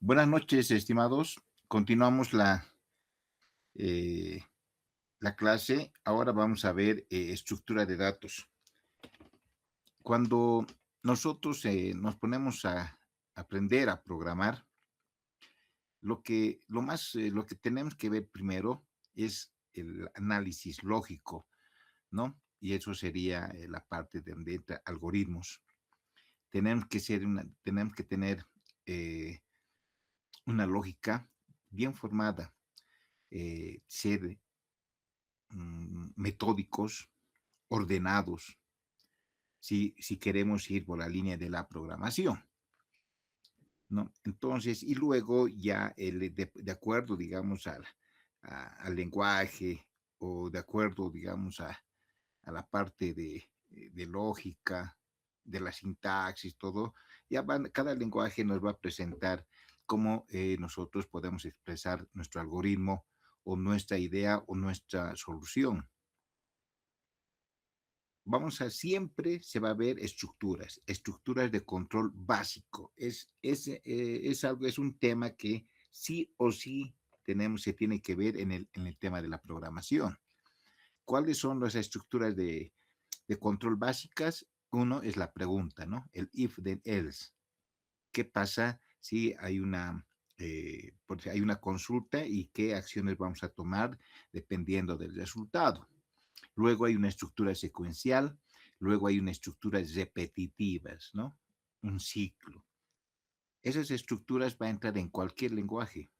Buenas noches, estimados. Continuamos eh, la clase. Ahora vamos a ver estructura de datos. Cuando nosotros nos ponemos a aprender a programar, lo que tenemos que ver primero es el análisis lógico, ¿no? Y eso sería la parte de donde entra algoritmos. Tenemos que tener eh, una lógica bien formada, ser metódicos, ordenados, si queremos ir por la línea de la programación, ¿no? Entonces, y luego ya de acuerdo, digamos, al lenguaje o de acuerdo, digamos, a la parte de lógica, de la sintaxis, todo, cada lenguaje nos va a presentar cómo nosotros podemos expresar nuestro algoritmo o nuestra idea o nuestra solución. Siempre se va a ver estructuras de control básico. Es un tema que sí o sí se tiene que ver en el tema de la programación. ¿Cuáles son las estructuras de control básicas? Uno es la pregunta, ¿no? El if, then, else. ¿Qué pasa si hay una consulta y qué acciones vamos a tomar dependiendo del resultado? Luego hay una estructura secuencial, luego hay una estructura repetitivas, ¿no? Un ciclo. Esas estructuras van a entrar en cualquier lenguaje.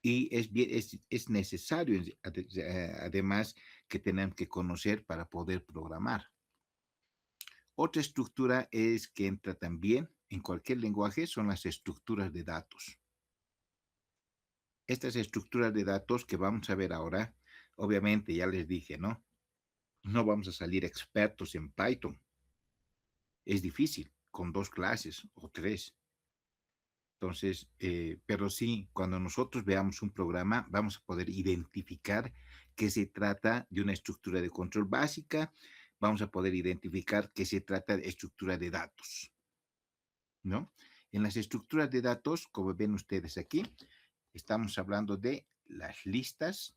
Y es necesario, además, que tenemos que conocer para poder programar. Otra estructura es que entra también en cualquier lenguaje, son las estructuras de datos. Estas estructuras de datos que vamos a ver ahora, obviamente ya les dije, ¿no? No vamos a salir expertos en Python. Es difícil con 2 clases o 3. Entonces, pero sí, cuando nosotros veamos un programa, vamos a poder identificar que se trata de una estructura de control básica, vamos a poder identificar que se trata de estructura de datos, ¿no? En las estructuras de datos, como ven ustedes aquí, estamos hablando de las listas,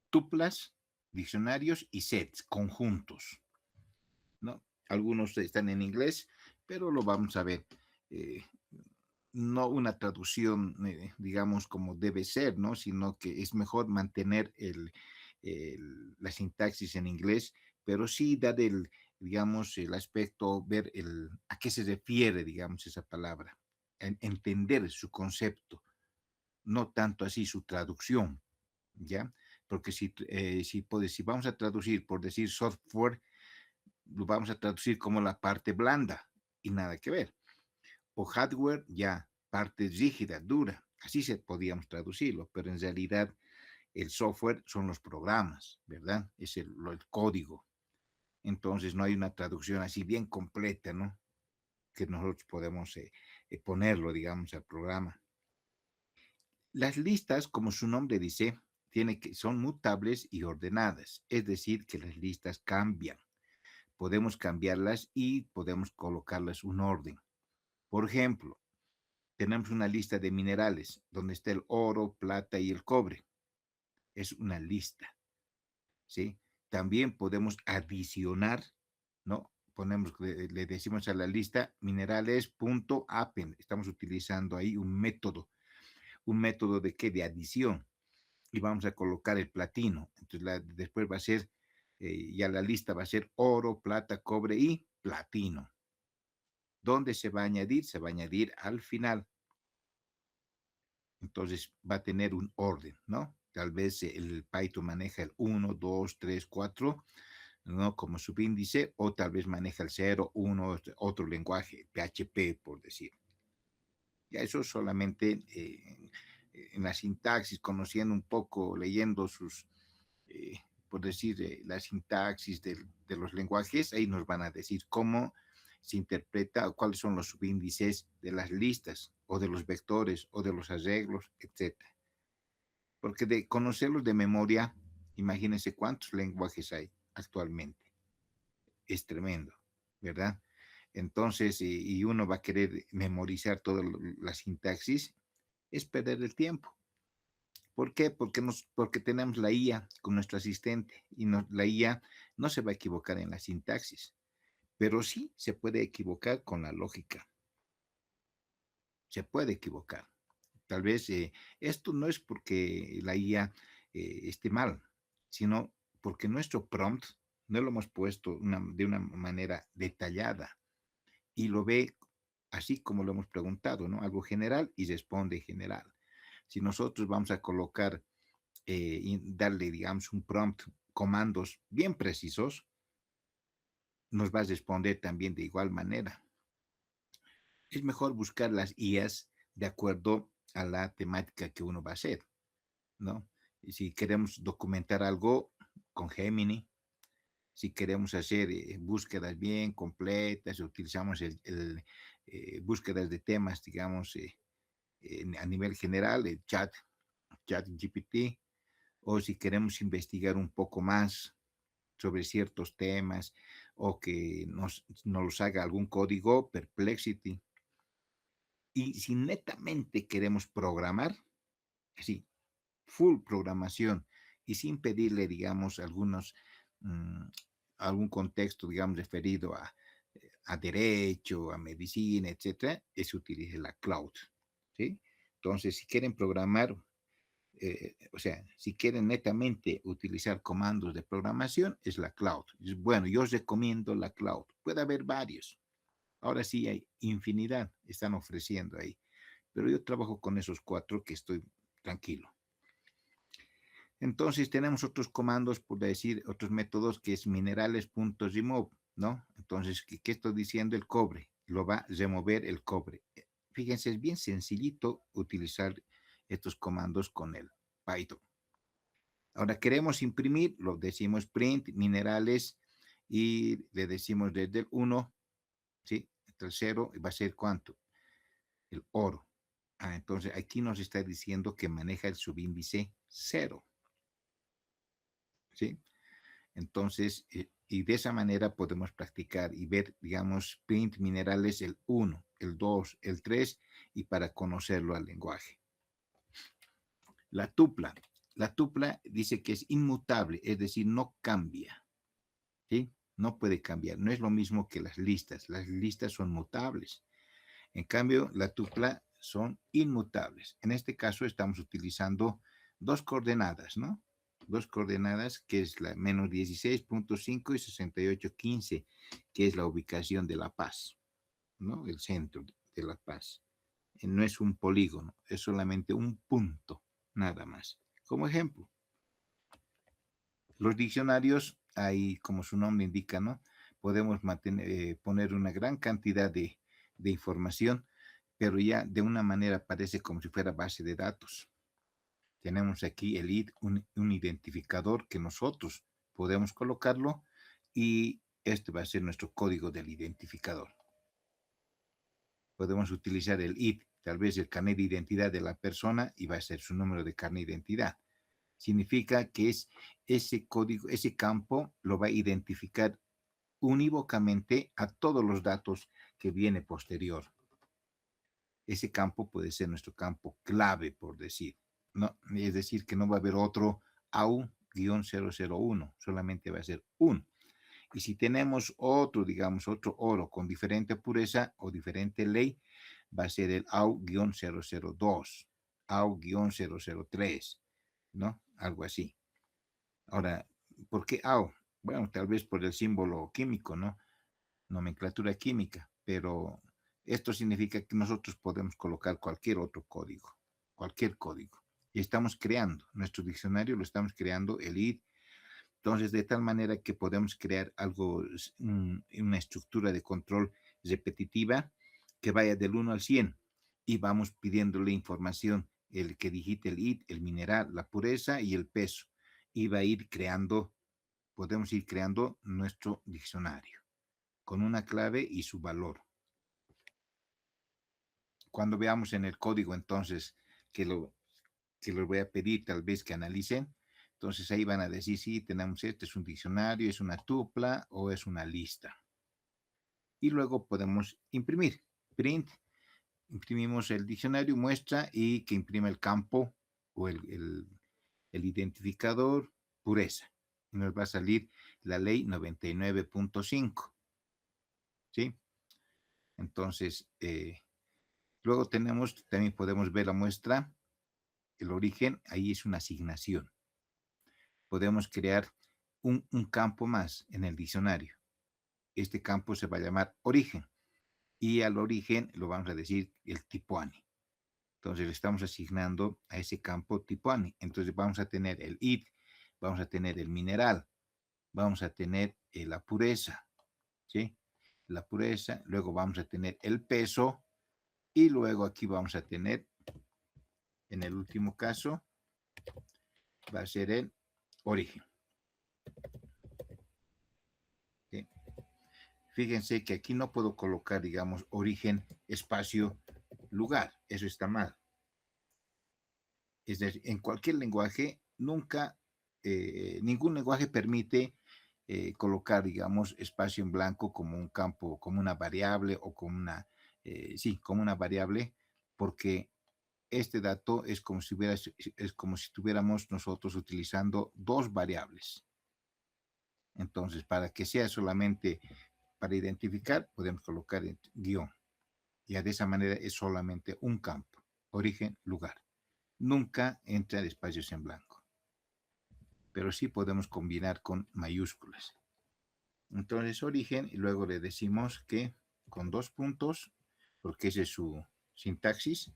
tuplas, diccionarios y sets, conjuntos, ¿no? Algunos están en inglés, pero lo vamos a ver. Eh, no una traducción, digamos, como debe ser, ¿no? Sino que es mejor mantener la sintaxis en inglés, pero sí dar digamos, el aspecto, ver a qué se refiere, digamos, esa palabra, entender su concepto, no tanto así su traducción, ¿ya? Porque si vamos a traducir, por decir software, lo vamos a traducir como la parte blanda y nada que ver. O hardware, ya, parte rígida, dura. Así podíamos traducirlo, pero en realidad el software son los programas, ¿verdad? Es el código. Entonces no hay una traducción así bien completa, ¿no? Que nosotros podemos ponerlo, digamos, al programa. Las listas, como su nombre dice, son mutables y ordenadas, es decir, que las listas cambian. Podemos cambiarlas y podemos colocarlas un orden. Por ejemplo, tenemos una lista de minerales donde está el oro, plata y el cobre. Es una lista, ¿sí? También podemos adicionar, ¿no? Le decimos a la lista minerales.append. Estamos utilizando ahí un método. ¿Un método de qué? De adición. Y vamos a colocar el platino. Entonces, después va a ser, ya la lista va a ser oro, plata, cobre y platino. ¿Dónde se va a añadir? Se va a añadir al final. Entonces va a tener un orden, ¿no? Tal vez el Python maneja el 1, 2, 3, 4, ¿no? Como subíndice, o tal vez maneja el 0, 1, otro lenguaje, PHP, por decir. Ya eso solamente en la sintaxis, conociendo un poco, leyendo eh, por decir, la sintaxis de los lenguajes, ahí nos van a decir cómo se interpreta o cuáles son los subíndices de las listas o de los vectores o de los arreglos, etcétera. Porque de conocerlos de memoria, imagínense cuántos lenguajes hay actualmente. es tremendo, ¿verdad? Entonces, y uno va a querer memorizar toda la sintaxis, es perder el tiempo. ¿Por qué? Porque tenemos la IA con nuestro asistente y la IA no se va a equivocar en la sintaxis, pero sí se puede equivocar con la lógica, se puede equivocar. Tal vez esto no es porque la IA esté mal, sino porque nuestro prompt no lo hemos puesto de una manera detallada y lo ve así como lo hemos preguntado, ¿no? Algo general y responde general. Si nosotros vamos a colocar y darle, digamos, un prompt, comandos bien precisos, nos va a responder también de igual manera. Es mejor buscar las IAs de acuerdo a la temática que uno va a hacer, ¿no? Y si queremos documentar algo con Gemini, si queremos hacer búsquedas bien completas, utilizamos búsquedas de temas, digamos, a nivel general, el chat GPT, o si queremos investigar un poco más sobre ciertos temas o que nos haga algún código, Perplexity. Y si netamente queremos programar, así, full programación y sin pedirle, digamos, mm, algún contexto, digamos, referido a derecho, a medicina, etcétera, es utilice la cloud, ¿sí? Entonces, si quieren programar, o sea, si quieren netamente utilizar comandos de programación, es la cloud. Bueno, yo os recomiendo la cloud. Puede haber varios. Ahora sí hay infinidad, están ofreciendo ahí. Pero yo trabajo con esos cuatro que estoy tranquilo. Entonces tenemos otros comandos, por decir, otros métodos que es minerales.remove, ¿no? Entonces, ¿qué estoy diciendo? El cobre, lo va a remover el cobre. Fíjense, es bien sencillito utilizar estos comandos con el Python. Ahora queremos imprimir, lo decimos print, minerales, y le decimos desde el 1, ¿sí? Hasta el 0, va a ser ¿cuánto? El oro. Entonces aquí nos está diciendo que maneja el subíndice 0, ¿sí? Entonces, y de esa manera podemos practicar y ver, digamos, print minerales el 1, el 2, el 3, y para conocerlo al lenguaje. La tupla. La tupla dice que es inmutable, es decir, no cambia, ¿sí? No puede cambiar. No es lo mismo que las listas. Las listas son mutables. En cambio, la tupla son inmutables. En este caso estamos utilizando dos coordenadas, ¿no? Dos coordenadas, que es la menos 16.5 y 68.15, que es la ubicación de La Paz, ¿no? El centro de La Paz. No es un polígono, es solamente un punto, nada más. Como ejemplo, los diccionarios, ahí como su nombre indica, ¿no? Podemos poner una gran cantidad de información, pero ya de una manera parece como si fuera base de datos. Tenemos aquí el ID, un identificador que nosotros podemos colocarlo y este va a ser nuestro código del identificador. Podemos utilizar el ID, tal vez el carnet de identidad de la persona y va a ser su número de carnet de identidad. Significa que es ese código, ese campo lo va a identificar unívocamente a todos los datos que viene posterior. Ese campo puede ser nuestro campo clave, por decir. No, es decir, que no va a haber otro AU-001, solamente va a ser un. Y si tenemos otro, digamos, otro oro con diferente pureza o diferente ley, va a ser el AU-002, AU-003, ¿no? Algo así. Ahora, ¿por qué AU? Bueno, tal vez por el símbolo químico, ¿no? Nomenclatura química, pero esto significa que nosotros podemos colocar cualquier otro código, cualquier código. Y estamos creando, nuestro diccionario lo estamos creando, el ID, entonces de tal manera que podemos crear algo, una estructura de control repetitiva que vaya del 1 al 100 y vamos pidiéndole información, el que digite el ID, el mineral, la pureza y el peso. Y va a ir creando, podemos ir creando nuestro diccionario con una clave y su valor. Cuando veamos en el código entonces que lo voy a pedir tal vez que analicen, Entonces ahí van a decir, sí, tenemos este, es un diccionario, es una tupla o es una lista. Y luego podemos imprimir, print, imprimimos el diccionario, muestra y que imprime el campo o el identificador pureza. Y nos va a salir la ley 99.5. ¿Sí? Entonces, luego también podemos ver la muestra, el origen, ahí es una asignación. Podemos crear un campo más en el diccionario. Este campo se va a llamar origen y al origen lo vamos a decir el tipo ANI. Entonces le estamos asignando a ese campo tipo ANI. Entonces vamos a tener el id, vamos a tener el mineral, vamos a tener la pureza, ¿sí? La pureza, luego vamos a tener el peso y luego aquí vamos a tener, en el último caso, va a ser el origen. ¿Sí? Fíjense que aquí no puedo colocar, digamos, origen, espacio, lugar. Eso está mal. Es decir, en cualquier lenguaje, nunca, ningún lenguaje permite colocar, digamos, espacio en blanco como un campo, como una variable o como una, sí, como una variable, porque este dato es como si estuviéramos nosotros utilizando dos variables. Entonces, para que sea solamente para identificar, podemos colocar el guión. Ya de esa manera es solamente un campo, origen, lugar. Nunca entra de espacios en blanco, pero sí podemos combinar con mayúsculas. Entonces, origen, y luego le decimos que con dos puntos, porque ese es su sintaxis.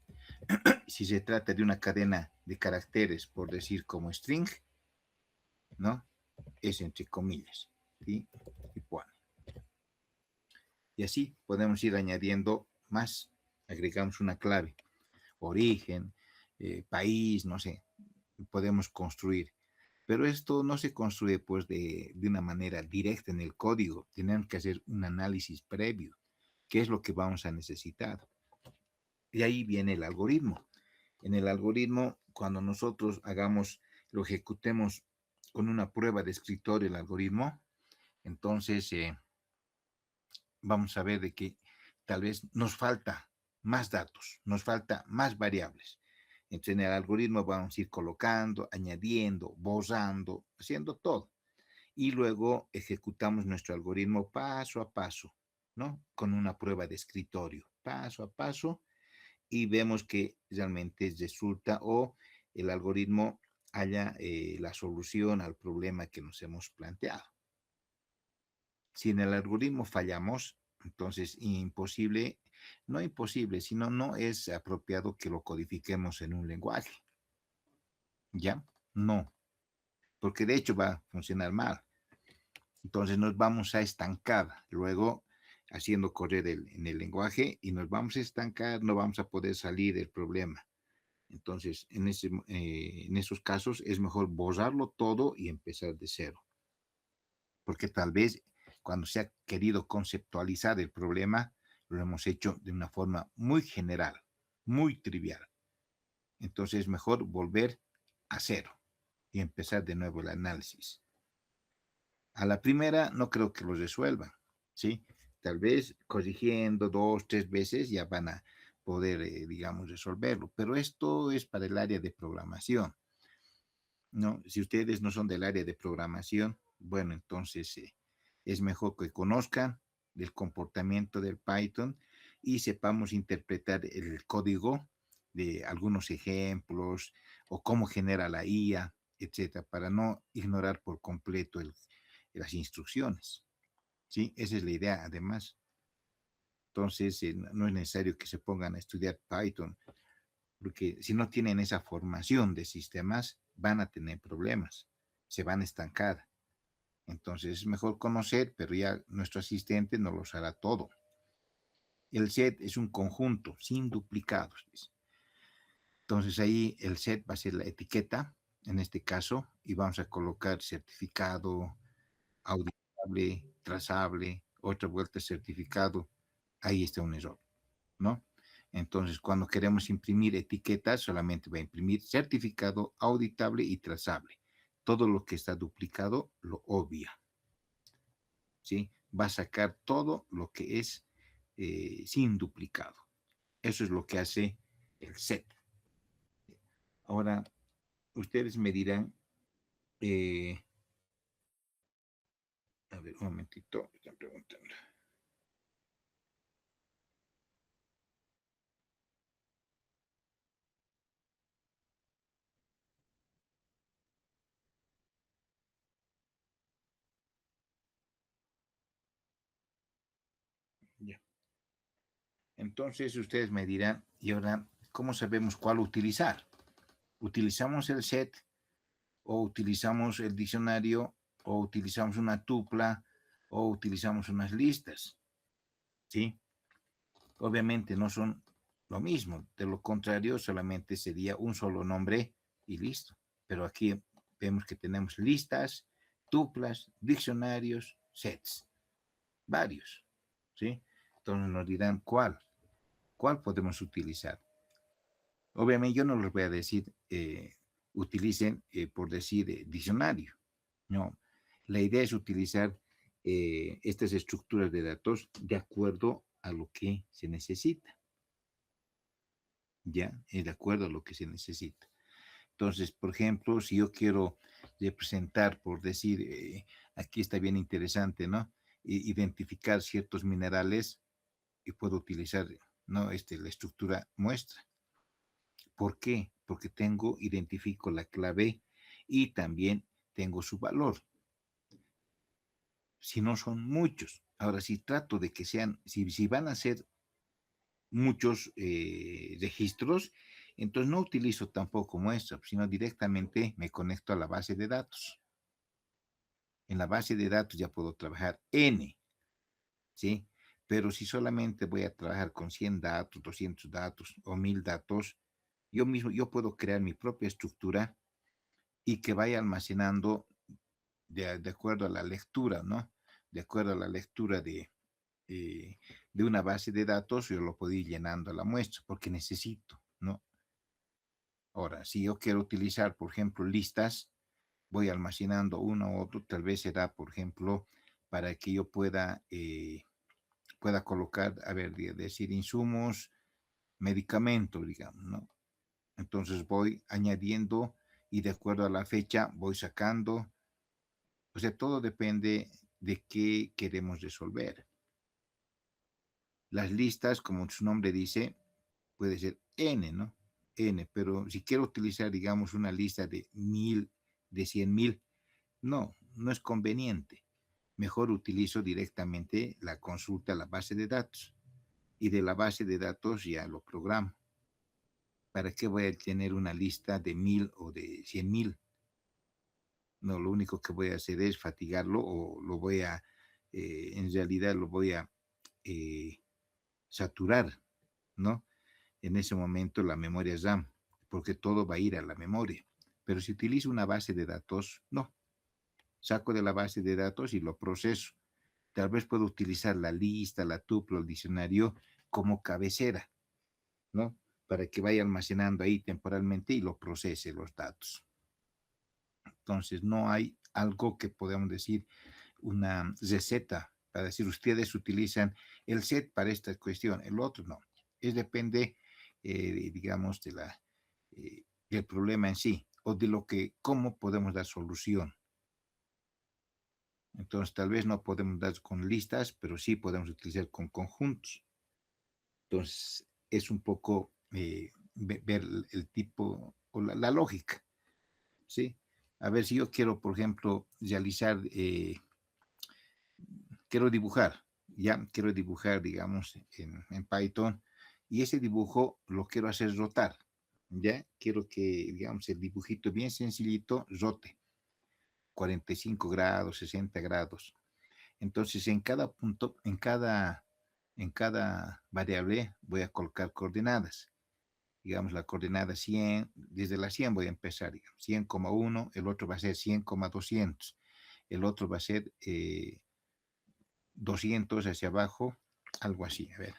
Si se trata de una cadena de caracteres, por decir como string, ¿no? Es entre comillas, ¿sí? Y pone. Y así podemos ir añadiendo más. Agregamos una clave, origen, país, no sé, podemos construir. Pero esto no se construye pues de una manera directa en el código. Tenemos que hacer un análisis previo. ¿Qué es lo que vamos a necesitar? Y ahí viene el algoritmo. En el algoritmo, cuando nosotros lo ejecutemos con una prueba de escritorio el algoritmo, entonces vamos a ver de que tal vez nos falta más datos, nos falta más variables. Entonces en el algoritmo vamos a ir colocando, añadiendo, borrando, haciendo todo. Y luego ejecutamos nuestro algoritmo paso a paso, ¿no? Con una prueba de escritorio, paso a paso, y vemos que realmente resulta o el algoritmo haya la solución al problema que nos hemos planteado. Si en el algoritmo fallamos, entonces imposible, no imposible, sino no es apropiado que lo codifiquemos en un lenguaje. ¿Ya? No, porque de hecho va a funcionar mal. Entonces nos vamos a estancar luego haciendo correr en el lenguaje y nos vamos a estancar, no vamos a poder salir del problema. Entonces, en esos casos es mejor borrarlo todo y empezar de cero. Porque tal vez cuando se ha querido conceptualizar el problema, lo hemos hecho de una forma muy general, muy trivial. Entonces es mejor volver a cero y empezar de nuevo el análisis. A la primera no creo que lo resuelvan, ¿sí? Tal vez corrigiendo dos, tres veces ya van a poder, digamos, resolverlo. Pero esto es para el área de programación, ¿no? Si ustedes no son del área de programación, bueno, entonces es mejor que conozcan el comportamiento del Python y sepamos interpretar el código de algunos ejemplos o cómo genera la IA, etcétera, para no ignorar por completo las instrucciones. ¿Sí? Esa es la idea, además. Entonces, no es necesario que se pongan a estudiar Python, porque si no tienen esa formación de sistemas, van a tener problemas, se van a estancar. Entonces, es mejor conocer, pero ya nuestro asistente nos los hará todo. El set es un conjunto sin duplicados. Entonces, ahí el set va a ser la etiqueta, en este caso, y vamos a colocar certificado, auditable, trazable, otra vuelta certificado, ahí está un error, ¿no? Entonces, cuando queremos imprimir etiquetas, solamente va a imprimir certificado, auditable y trazable. todo lo que está duplicado lo obvia, ¿sí? Va a sacar todo lo que es sin duplicado. Eso es lo que hace el set. Ahora, ustedes me dirán, eh, a ver, un momentito, me están preguntando. Ya. Entonces ustedes me dirán, y ahora, ¿cómo sabemos cuál utilizar? ¿Utilizamos el set o utilizamos el diccionario o utilizamos una tupla o utilizamos unas listas? ¿Sí? Obviamente no son lo mismo, de lo contrario solamente sería un solo nombre y listo. Pero aquí vemos que tenemos listas, tuplas, diccionarios, sets, varios, ¿sí? Entonces nos dirán cuál podemos utilizar. Obviamente yo no les voy a decir utilicen, por decir, diccionario, no. La idea es utilizar estas estructuras de datos de acuerdo a lo que se necesita. ¿Ya? Es de acuerdo a lo que se necesita. Entonces, por ejemplo, si yo quiero representar, por decir, aquí está bien interesante, ¿no? Identificar ciertos minerales y puedo utilizar, ¿no? La estructura muestra. ¿Por qué? Porque identifico la clave y también tengo su valor. Si no son muchos. Ahora, si trato de que sean, si van a ser muchos registros, entonces no utilizo tampoco muestra, sino directamente me conecto a la base de datos. En la base de datos ya puedo trabajar N, ¿sí? Pero si solamente voy a trabajar con 100 datos, 200 datos o 1000 datos, yo puedo crear mi propia estructura y que vaya almacenando de acuerdo a la lectura, ¿no? De acuerdo a la lectura eh, de una base de datos, yo lo puedo ir llenando a la muestra porque necesito, ¿no? Ahora, si yo quiero utilizar, por ejemplo, listas, voy almacenando uno u otro, tal vez será, por ejemplo, para que yo pueda colocar, a ver, decir insumos, medicamentos, digamos, ¿no? Entonces voy añadiendo y de acuerdo a la fecha voy sacando. O sea, todo depende de qué queremos resolver. Las listas, como su nombre dice, puede ser N, ¿no? N, pero si quiero utilizar, digamos, una lista de 1000, de 100,000, no es conveniente. Mejor utilizo directamente la consulta a la base de datos y de la base de datos ya lo programo. ¿Para qué voy a tener una lista de 1000 o de 100,000? No, lo único que voy a hacer es fatigarlo o en realidad lo voy a eh, saturar, ¿no? En ese momento la memoria RAM, porque todo va a ir a la memoria. Pero si utilizo una base de datos, no. Saco de la base de datos y lo proceso. Tal vez puedo utilizar la lista, la tupla, el diccionario como cabecera, ¿no? Para que vaya almacenando ahí temporalmente y lo procese los datos. Entonces, no hay algo que podamos decir una receta para decir ustedes utilizan el set para esta cuestión, el otro no. Es depende, digamos, del problema en sí o de cómo podemos dar solución. Entonces, tal vez no podemos dar con listas, pero sí podemos utilizar con conjuntos. Entonces, es un poco ver el tipo o la lógica, ¿sí? A ver si yo quiero, por ejemplo, realizar quiero dibujar, digamos, en Python, y ese dibujo lo quiero hacer rotar, ¿ya? Quiero que, digamos, el dibujito bien sencillito rote, 45 grados, 60 grados. Entonces, en cada punto, en cada variable voy a colocar coordenadas. Digamos, la coordenada 100, desde la 100 voy a empezar, digamos, 100,1, el otro va a ser 100,200, el otro va a ser 200 hacia abajo, algo así, a ver.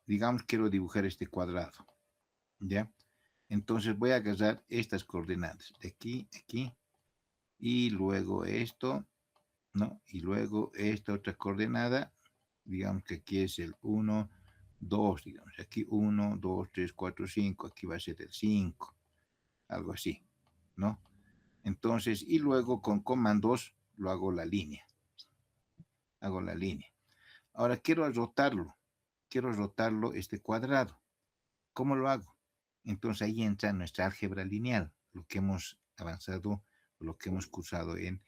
digamos, quiero dibujar este cuadrado, ¿ya? Entonces voy a agarrar estas coordenadas, de aquí, aquí, y luego esto, ¿no? Y luego esta otra coordenada, digamos que aquí es el 1, 2, digamos, aquí 1, 2, 3, 4, 5, aquí va a ser el 5, algo así, ¿no? Entonces, y luego con comandos lo hago la línea. Ahora quiero rotarlo este cuadrado. ¿Cómo lo hago? Entonces ahí entra nuestra álgebra lineal, lo que hemos avanzado, lo que hemos cursado en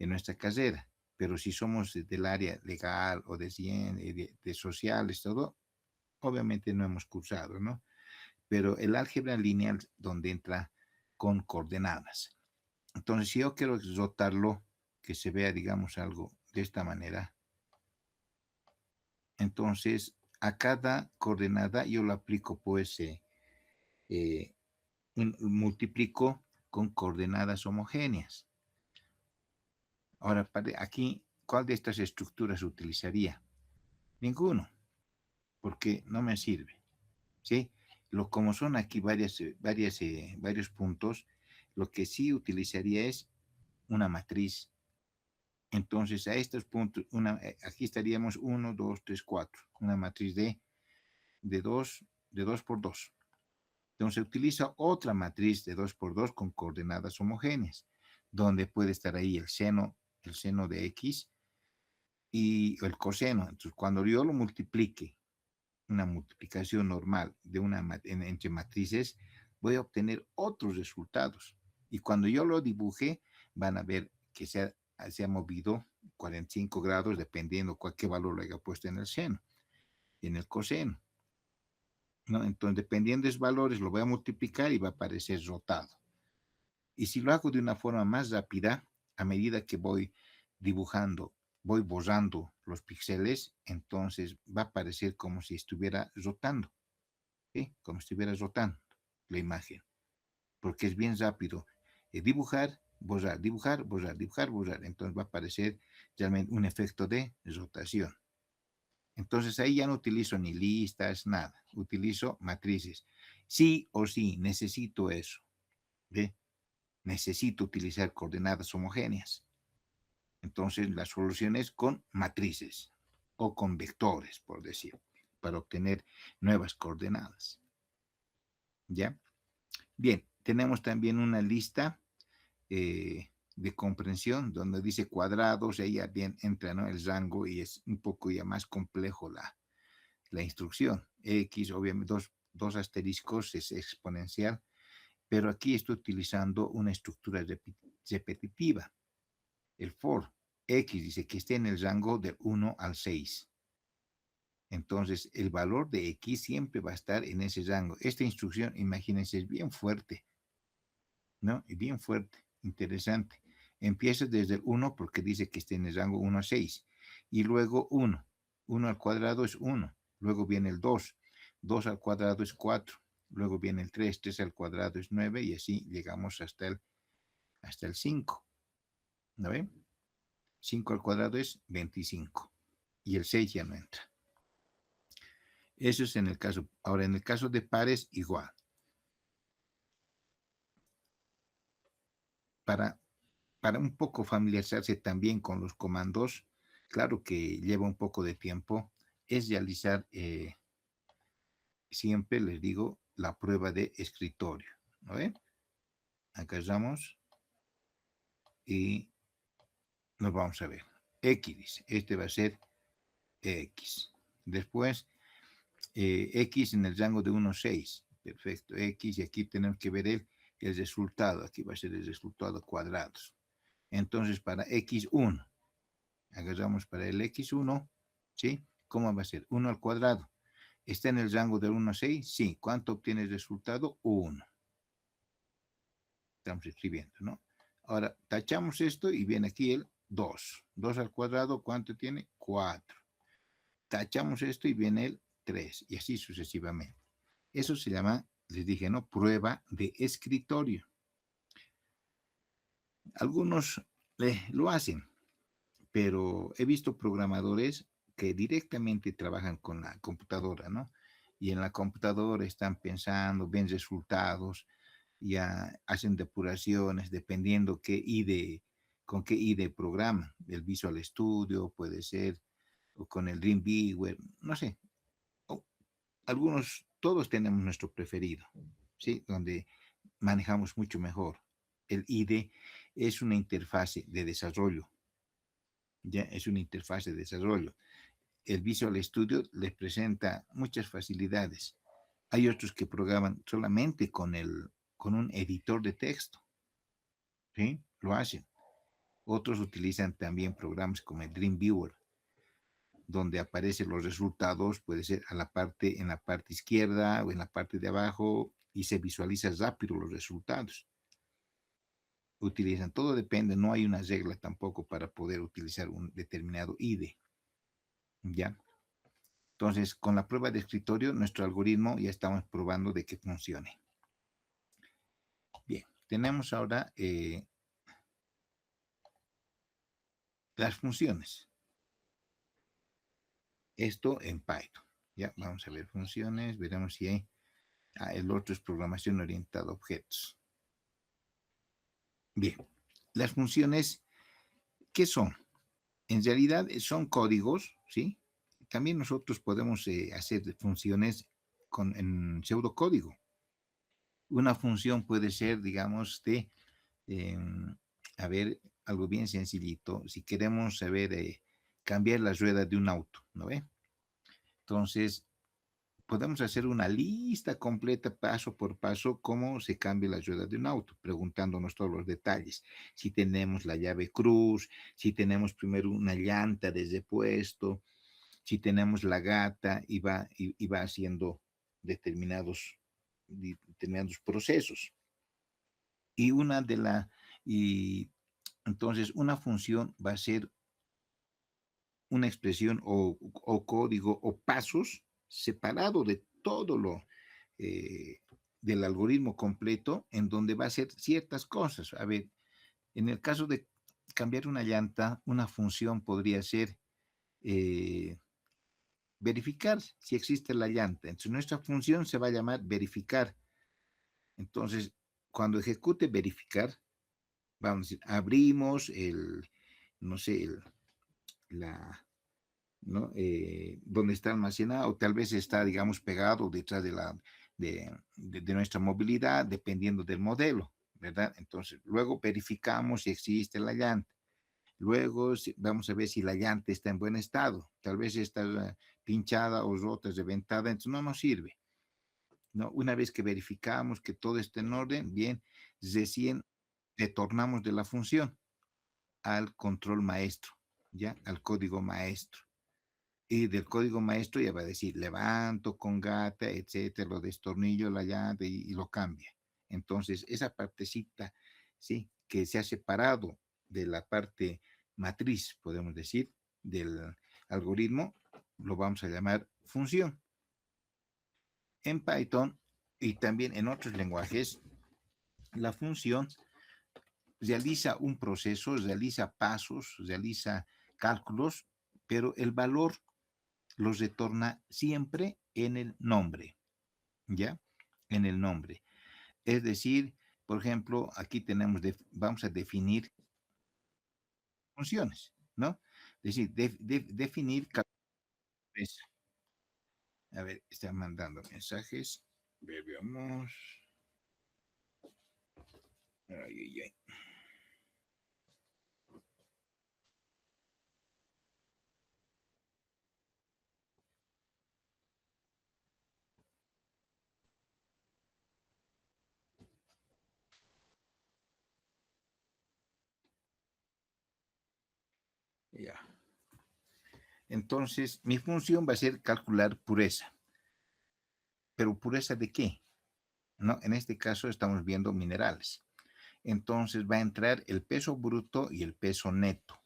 nuestra carrera. Pero si somos del área legal o de sociales, todo, obviamente no hemos cursado, ¿no? Pero el álgebra lineal donde entra con coordenadas. Entonces, si yo quiero rotarlo, que se vea, digamos, algo de esta manera, entonces a cada coordenada yo lo aplico, pues, eh, multiplico con coordenadas homogéneas. Ahora, aquí, ¿cuál de estas estructuras utilizaría? Ninguno, porque no me sirve, ¿sí? Como son aquí varios puntos, lo que sí utilizaría es una matriz. Entonces, a estos puntos, aquí estaríamos 1, 2, 3, 4, una matriz de 2 de 2 por 2. Entonces, se utiliza otra matriz de 2 por 2 con coordenadas homogéneas, donde puede estar ahí el seno de x y el coseno. Entonces, cuando yo lo multiplique, una multiplicación normal entre matrices, voy a obtener otros resultados. Y cuando yo lo dibuje, van a ver que se ha movido 45 grados dependiendo cualquier valor lo haya puesto en el seno, en el coseno, ¿no? Entonces, dependiendo de esos valores, lo voy a multiplicar y va a aparecer rotado. Y si lo hago de una forma más rápida, a medida que voy dibujando, voy borrando los píxeles, entonces va a parecer como si estuviera rotando, ¿sí? Como si estuviera rotando la imagen, porque es bien rápido. Dibujar, borrar, dibujar, borrar, dibujar, borrar. Entonces va a aparecer realmente un efecto de rotación. Entonces ahí ya no utilizo ni listas, nada. Utilizo matrices. Sí o sí, necesito eso. ¿Ve? Necesito utilizar coordenadas homogéneas. Entonces la solución es con matrices o con vectores, por decir, para obtener nuevas coordenadas. ¿Ya? Bien, tenemos también una lista de comprensión donde dice cuadrados, ahí ya bien entra, ¿no?, el rango y es un poco ya más complejo la instrucción. X, obviamente, dos asteriscos es exponencial, pero aquí estoy utilizando una estructura repetitiva, el for. X dice que esté en el rango del 1 al 6. Entonces, el valor de X siempre va a estar en ese rango. Esta instrucción, imagínense, es bien fuerte, ¿no? Y bien fuerte, interesante. Empieza desde el 1 porque dice que está en el rango 1 a 6. Y luego 1. 1 al cuadrado es 1. Luego viene el 2. 2 al cuadrado es 4. Luego viene el 3. 3 al cuadrado es 9. Y así llegamos hasta el 5. ¿No ven? 5 al cuadrado es 25. Y el 6 ya no entra. Eso es en el caso. Ahora, en el caso de pares, igual. Para, para un poco familiarizarse también con los comandos, claro que lleva un poco de tiempo, es realizar, siempre les digo, la prueba de escritorio. ¿No ven? Agarramos y nos vamos a ver. X, este va a ser X. Después, X en el rango de 1 a 6. Perfecto, X, y aquí tenemos que ver el resultado. Aquí va a ser el resultado cuadrados. Entonces, para X1, agarramos para el X1, ¿sí? ¿Cómo va a ser? 1 al cuadrado. ¿Está en el rango del 1 a 6? Sí. ¿Cuánto obtiene el resultado? 1. Estamos escribiendo, ¿no? Ahora, tachamos esto y viene aquí el 2. 2 al cuadrado, ¿cuánto tiene? 4. Tachamos esto y viene el 3. Y así sucesivamente. Eso se llama, les dije, ¿no?, prueba de escritorio. Algunos lo hacen, pero he visto programadores que directamente trabajan con la computadora, ¿no? y en la computadora están pensando, ven resultados, ya hacen depuraciones dependiendo con qué IDE programan. El Visual Studio puede ser, o con el Dreamweaver, no sé. O algunos, todos tenemos nuestro preferido, ¿sí? Donde manejamos mucho mejor. El IDE es una interfase de desarrollo, ya es una interfase de desarrollo. El Visual Studio les presenta muchas facilidades. Hay otros que programan solamente con un editor de texto, ¿sí? Lo hacen. Otros utilizan también programas como el Dreamweaver, donde aparecen los resultados, puede ser en la parte izquierda o en la parte de abajo, y se visualiza rápido los resultados. Utilizan, todo depende, no hay una regla tampoco para poder utilizar un determinado IDE, ¿ya? Entonces, con la prueba de escritorio, nuestro algoritmo ya estamos probando de que funcione. Bien, tenemos ahora las funciones. Esto en Python. Ya, vamos a ver funciones, veremos si hay. El otro es programación orientada a objetos. Bien, las funciones, ¿qué son? En realidad son códigos, ¿sí? También nosotros podemos hacer funciones en pseudocódigo. Una función puede ser, digamos, eh, a ver, algo bien sencillito. Si queremos saber cambiar las ruedas de un auto, ¿no ve? Entonces, podemos hacer una lista completa, paso por paso, cómo se cambia la rueda de un auto, preguntándonos todos los detalles. Si tenemos la llave cruz, si tenemos primero una llanta desde puesto, si tenemos la gata y va haciendo determinados procesos. Y una de la, y entonces una función va a ser una expresión o código o pasos separado de todo lo eh, del algoritmo completo, en donde va a hacer ciertas cosas. A ver, en el caso de cambiar una llanta, una función podría ser eh, verificar si existe la llanta. Entonces, nuestra función se va a llamar verificar. Entonces, cuando ejecute verificar, vamos a decir, abrimos no sé, la, ¿no? Donde está almacenado, o tal vez está, digamos, pegado detrás de nuestra movilidad, dependiendo del modelo, ¿verdad? Entonces, luego verificamos si existe la llanta. Luego vamos a ver si la llanta está en buen estado. Tal vez está pinchada o rota, reventada, entonces no nos sirve, ¿no? Una vez que verificamos que todo está en orden, bien, recién retornamos de la función al control maestro, ¿ya? Al código maestro. Y del código maestro ya va a decir levanto con gata, etcétera, lo destornillo la llanta y lo cambia. Entonces, esa partecita, ¿sí? Que se ha separado de la parte matriz, podemos decir, del algoritmo, lo vamos a llamar función. En Python y también en otros lenguajes, la función realiza un proceso, realiza pasos, realiza cálculos, pero el valor los retorna siempre en el nombre, ¿ya? En el nombre. Es decir, por ejemplo, aquí vamos a definir funciones, ¿no? Es decir, definir. A ver, están mandando mensajes. Veamos. Ay, ay, ay. Ya. Entonces, mi función va a ser calcular pureza. ¿Pero pureza de qué? No, en este caso estamos viendo minerales. Entonces va a entrar el peso bruto y el peso neto.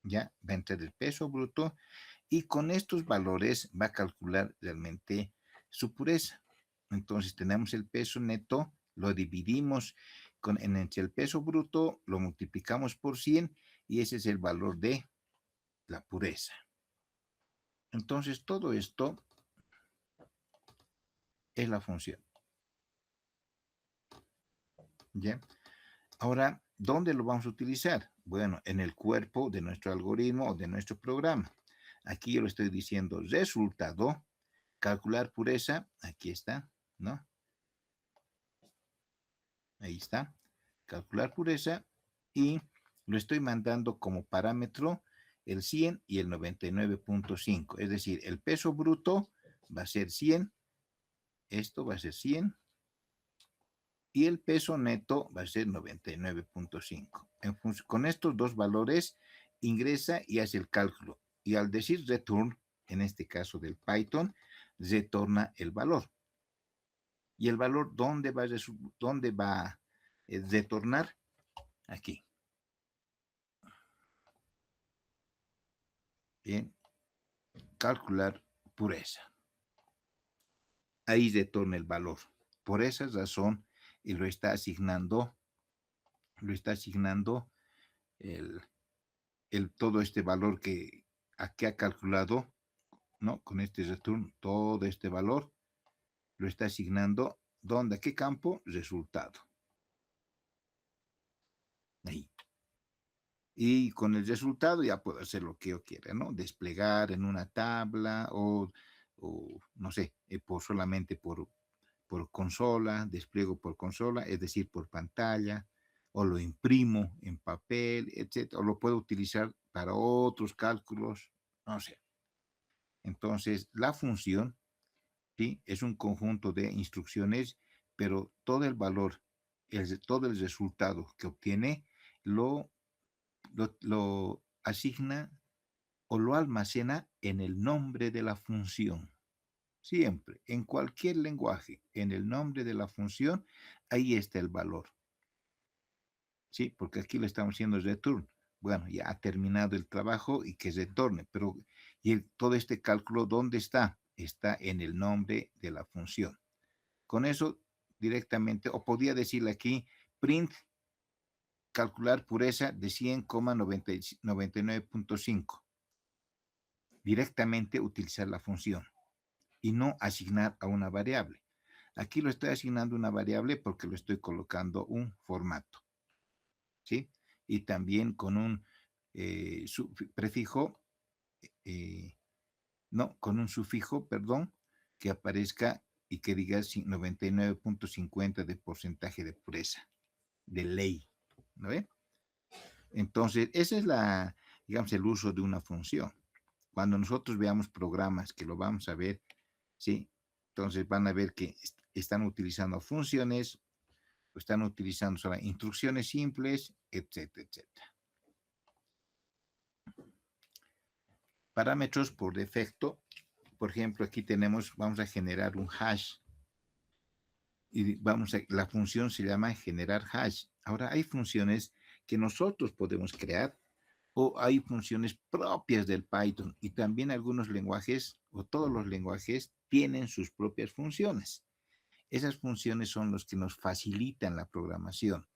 Ya va a entrar el peso bruto y con estos valores va a calcular realmente su pureza. Entonces tenemos el peso neto, lo dividimos entre el peso bruto, lo multiplicamos por 100 y ese es el valor de la pureza. Entonces todo esto es la función. ¿Ya? Ahora, ¿dónde lo vamos a utilizar? Bueno, en el cuerpo de nuestro algoritmo o de nuestro programa. Aquí yo le estoy diciendo resultado, calcular pureza, aquí está, ¿no? Ahí está, calcular pureza y lo estoy mandando como parámetro el 100 y el 99.5. Es decir, el peso bruto va a ser 100, esto va a ser 100 y el peso neto va a ser 99.5. Con estos dos valores ingresa y hace el cálculo. Y al decir return, en este caso del Python, retorna el valor. ¿Y el valor dónde va a retornar? Aquí. Bien, calcular pureza. Ahí retorna el valor. Por esa razón, y lo está asignando el, todo este valor que aquí ha calculado, ¿no? Con este return, todo este valor lo está asignando, ¿dónde? ¿A qué campo? Resultado. Ahí. Y con el resultado ya puedo hacer lo que yo quiera, ¿no? Desplegar en una tabla o no sé, solamente por consola, despliego por consola, es decir, por pantalla, o lo imprimo en papel, etcétera, o lo puedo utilizar para otros cálculos, no sé. Entonces, la función, ¿sí? Es un conjunto de instrucciones, pero todo el valor, todo el resultado que obtiene, lo asigna o lo almacena en el nombre de la función. Siempre, en cualquier lenguaje, en el nombre de la función, ahí está el valor. ¿Sí? Porque aquí le estamos haciendo return. Bueno, ya ha terminado el trabajo y que retorne, pero todo este cálculo, ¿dónde está? Está en el nombre de la función. Con eso directamente, o podía decirle aquí, print, calcular pureza de 100,99.5. Directamente utilizar la función y no asignar a una variable. Aquí lo estoy asignando una variable porque lo estoy colocando un formato, ¿sí? Y también con un prefijo, eh, no, con un sufijo, perdón, que aparezca y que diga 99.50 de porcentaje de pureza, de ley, ¿no ve? Entonces, esa es digamos, el uso de una función. Cuando nosotros veamos programas, que lo vamos a ver, ¿sí? Entonces van a ver que están utilizando funciones, están utilizando solo instrucciones simples, etcétera, etcétera. Parámetros por defecto. Por ejemplo, aquí vamos a generar un hash y la función se llama generar hash. Ahora hay funciones que nosotros podemos crear o hay funciones propias del Python y también algunos lenguajes o todos los lenguajes tienen sus propias funciones. Esas funciones son los que nos facilitan la programación.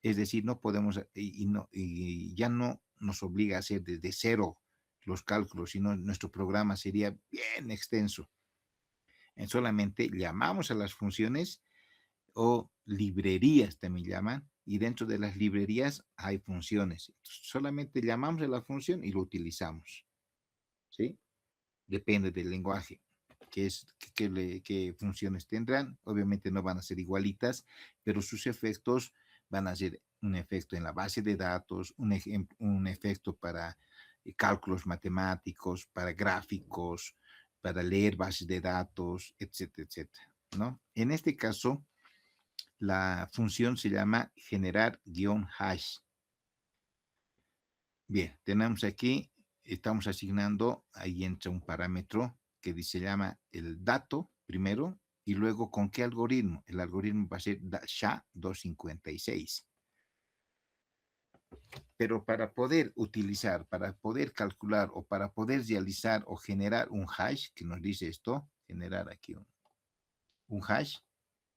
Es decir, no podemos y ya no nos obliga a hacer desde cero los cálculos, sino nuestro programa sería bien extenso. Solamente llamamos a las funciones o librerías también llaman, y dentro de las librerías hay funciones. Solamente llamamos a la función y lo utilizamos, ¿sí? Depende del lenguaje, qué funciones tendrán. Obviamente no van a ser igualitas, pero sus efectos van a ser un efecto en la base de datos, un efecto para cálculos matemáticos, para gráficos, para leer bases de datos, etcétera, etcétera, ¿no? En este caso, la función se llama generar-hash. Bien, tenemos aquí, estamos asignando, ahí entra un parámetro que se llama el dato primero y luego con qué algoritmo. El algoritmo va a ser SHA-256. Pero para poder utilizar, para poder calcular o para poder realizar o generar un hash, que nos dice esto, generar aquí un hash,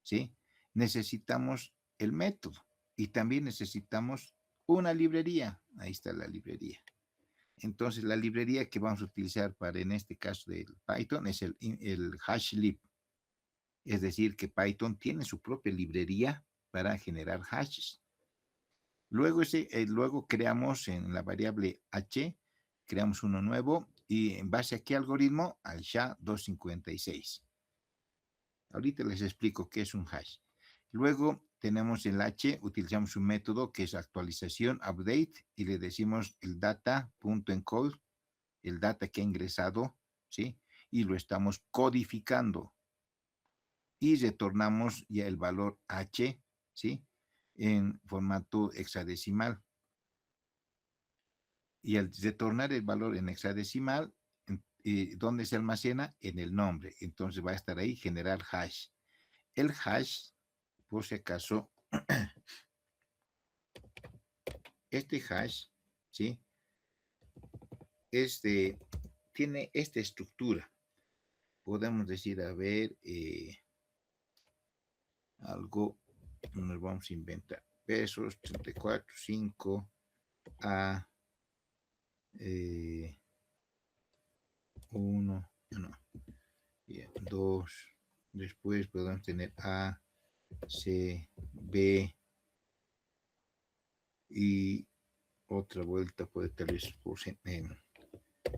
¿sí? Necesitamos el método y también necesitamos una librería. Ahí está la librería. Entonces, la librería que vamos a utilizar para, en este caso del Python, es el hashlib. Es decir, que Python tiene su propia librería para generar hashes. Luego creamos en la variable h, creamos uno nuevo y en base a qué algoritmo, al SHA-256. Ahorita les explico qué es un hash. Luego tenemos el h, utilizamos un método que es actualización, update, y le decimos el data.encode, el data que ha ingresado, ¿sí? Y lo estamos codificando. Y retornamos ya el valor h, ¿sí? En formato hexadecimal. Y al retornar el valor en hexadecimal, ¿dónde se almacena? En el nombre. Entonces va a estar ahí, generar hash. El hash, por si acaso, este hash, ¿sí? Tiene esta estructura. Podemos decir, a ver, algo, nos vamos a inventar. Pesos, 34, 5, a 1, no, 2, después podemos tener A, C, B, y otra vuelta puede tal vez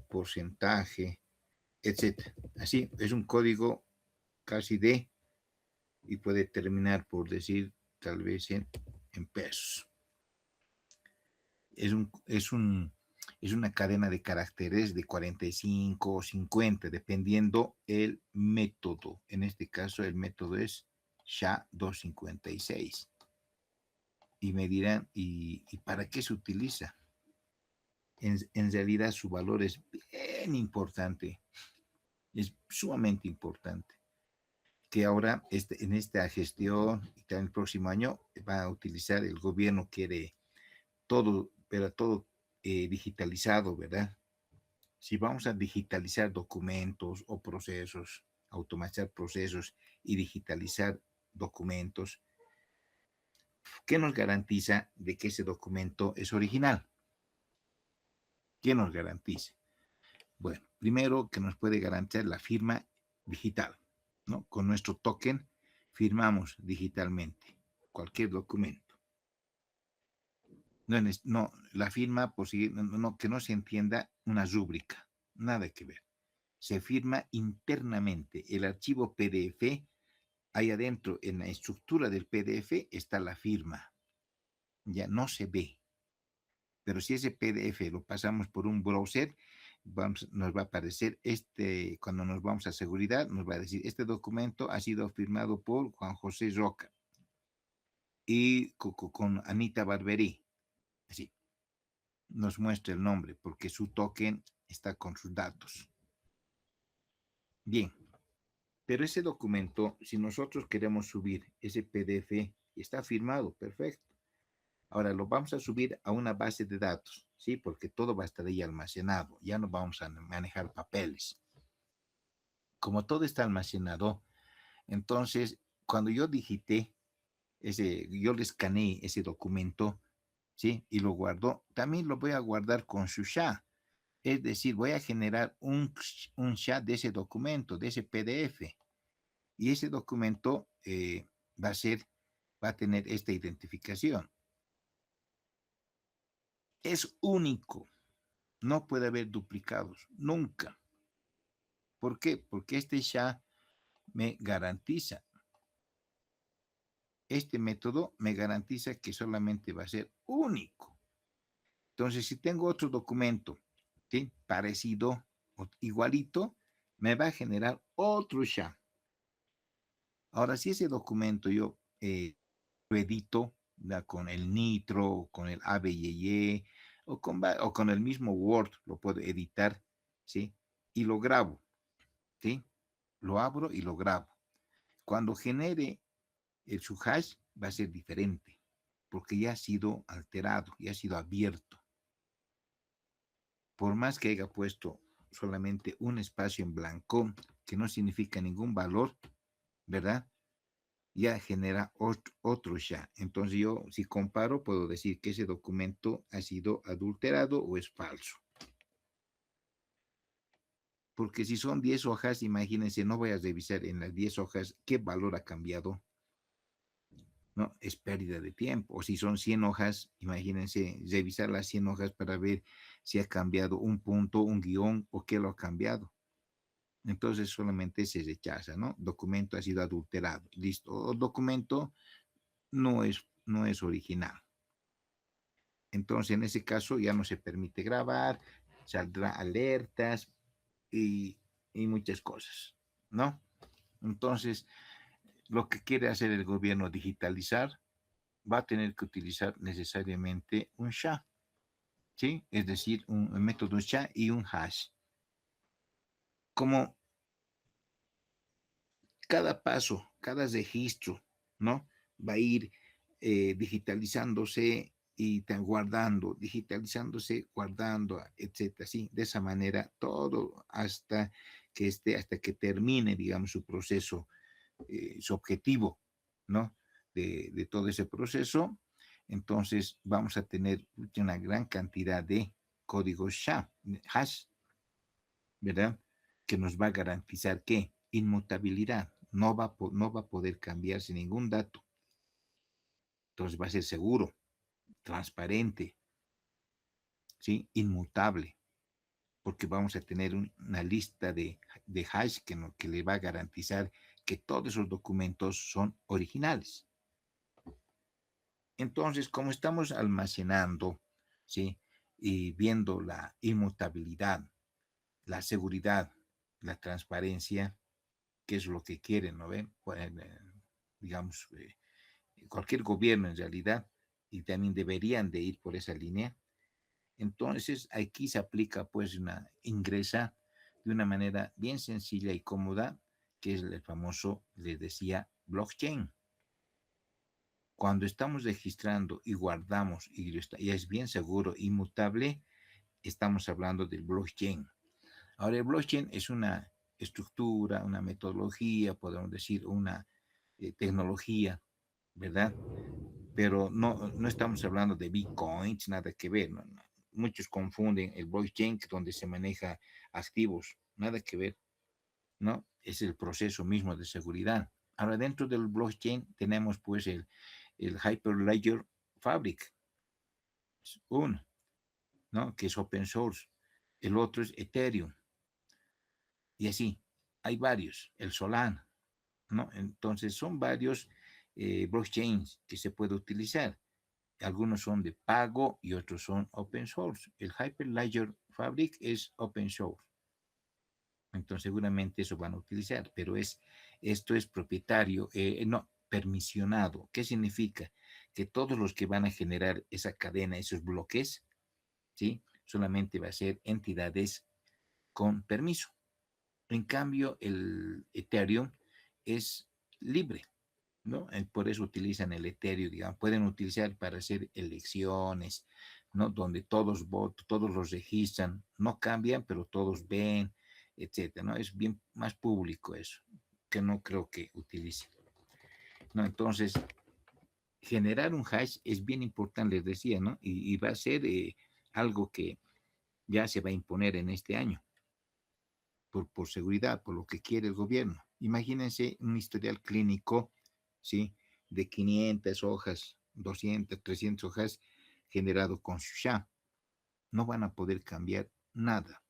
porcentaje, etcétera. Así es un código casi D y puede terminar por decir tal vez en pesos. Es una cadena de caracteres de 45 o 50, dependiendo el método. En este caso, el método es SHA-256. Y me dirán, ¿y para qué se utiliza? En realidad su valor es bien importante, es sumamente importante, que ahora en esta gestión y también el próximo año va a utilizar, el gobierno quiere todo, pero todo digitalizado, ¿verdad? Si vamos a digitalizar documentos o procesos, automatizar procesos y digitalizar documentos, ¿qué nos garantiza de que ese documento es original? ¿Qué nos garantiza? Bueno, primero que nos puede garantizar la firma digital, ¿no? Con nuestro token firmamos digitalmente cualquier documento. No, la firma, por si, que no se entienda una rúbrica, nada que ver. Se firma internamente. El archivo PDF, ahí adentro, en la estructura del PDF, está la firma. Ya no se ve. Pero si ese PDF lo pasamos por un browser, nos va a aparecer cuando nos vamos a seguridad, nos va a decir, este documento ha sido firmado por Juan José Roca y con Anita Barberí. Así, nos muestra el nombre porque su token está con sus datos. Bien, pero ese documento, si nosotros queremos subir ese PDF, está firmado, perfecto. Ahora lo vamos a subir a una base de datos, ¿sí? Porque todo va a estar ahí almacenado. Ya no vamos a manejar papeles. Como todo está almacenado, entonces, cuando yo digité yo le escaneé ese documento, ¿sí? Y lo guardo, también lo voy a guardar con su SHA. Es decir, voy a generar un SHA de ese documento, de ese PDF. Y ese documento va a tener esta identificación. Es único. No puede haber duplicados, nunca. ¿Por qué? Porque este SHA me garantiza, este método me garantiza que solamente va a ser único. Entonces, si tengo otro documento, ¿sí? Parecido o igualito, me va a generar otro SHA. Ahora, si ese documento yo lo edito con el Nitro, con el ABYY, o con el mismo Word, lo puedo editar, ¿sí? Y lo grabo, ¿sí? Lo abro y lo grabo. Cuando genere su hash va a ser diferente, porque ya ha sido alterado, ya ha sido abierto. Por más que haya puesto solamente un espacio en blanco, que no significa ningún valor, ¿verdad? Ya genera otro SHA. Entonces yo, si comparo, puedo decir que ese documento ha sido adulterado o es falso. Porque si son 10 hojas, imagínense, no voy a revisar en las 10 hojas qué valor ha cambiado, ¿no? Es pérdida de tiempo. O si son 100 hojas, imagínense, revisar las 100 hojas para ver si ha cambiado un punto, un guión o qué lo ha cambiado. Entonces solamente se rechaza, ¿no? Documento ha sido adulterado. Listo. O documento no es original. Entonces, en ese caso ya no se permite grabar, saldrá alertas y, y muchas cosas, ¿no? Entonces, lo que quiere hacer el gobierno digitalizar va a tener que utilizar necesariamente un SHA, ¿sí? Es decir, un método SHA y un hash. Como cada paso, cada registro, ¿no? Va a ir digitalizándose y guardando, digitalizándose, guardando, etcétera, sí, de esa manera todo hasta que termine, digamos, su proceso, su objetivo, ¿no? De todo ese proceso, entonces vamos a tener una gran cantidad de códigos hash, ¿verdad? Que nos va a garantizar que inmutabilidad, no va a poder cambiarse ningún dato. Entonces va a ser seguro, transparente, ¿sí? Inmutable, porque vamos a tener una lista de hash que le va a garantizar que todos esos documentos son originales. Entonces, como estamos almacenando, ¿sí? Y viendo la inmutabilidad, la seguridad, la transparencia, que es lo que quieren, ¿no ven? Pues, digamos, cualquier gobierno en realidad, y también deberían de ir por esa línea. Entonces, aquí se aplica pues ingresa de una manera bien sencilla y cómoda, que es el famoso, les decía, blockchain. Cuando estamos registrando y guardamos y es bien seguro, inmutable, estamos hablando del blockchain. Ahora, el blockchain es una estructura, una metodología, podemos decir, una tecnología, ¿verdad? Pero no estamos hablando de bitcoins, nada que ver. No. Muchos confunden el blockchain, donde se maneja activos, nada que ver, ¿no? Es el proceso mismo de seguridad. Ahora, dentro del blockchain tenemos pues el Hyperledger Fabric, uno, ¿no? Que es open source. El otro es Ethereum. Y así, hay varios, el Solana, ¿no? Entonces, son varios blockchains que se puede utilizar. Algunos son de pago y otros son open source. El Hyperledger Fabric es open source. Entonces seguramente eso van a utilizar, pero esto es propietario, no, permisionado. ¿Qué significa? Que todos los que van a generar esa cadena, esos bloques, ¿sí? Solamente va a ser entidades con permiso. En cambio, el Ethereum es libre, ¿no? Por eso utilizan el Ethereum, digamos, pueden utilizar para hacer elecciones, ¿no? Donde todos votan, todos los registran, no cambian, pero todos ven, etcétera, ¿no? Es bien más público eso, que no creo que utilicen, ¿no? Entonces, generar un hash es bien importante, les decía, ¿no? Y va a ser algo que ya se va a imponer en este año, por seguridad, por lo que quiere el gobierno. Imagínense un historial clínico, ¿sí? De 500 hojas, 200, 300 hojas generado con SHA. No van a poder cambiar nada.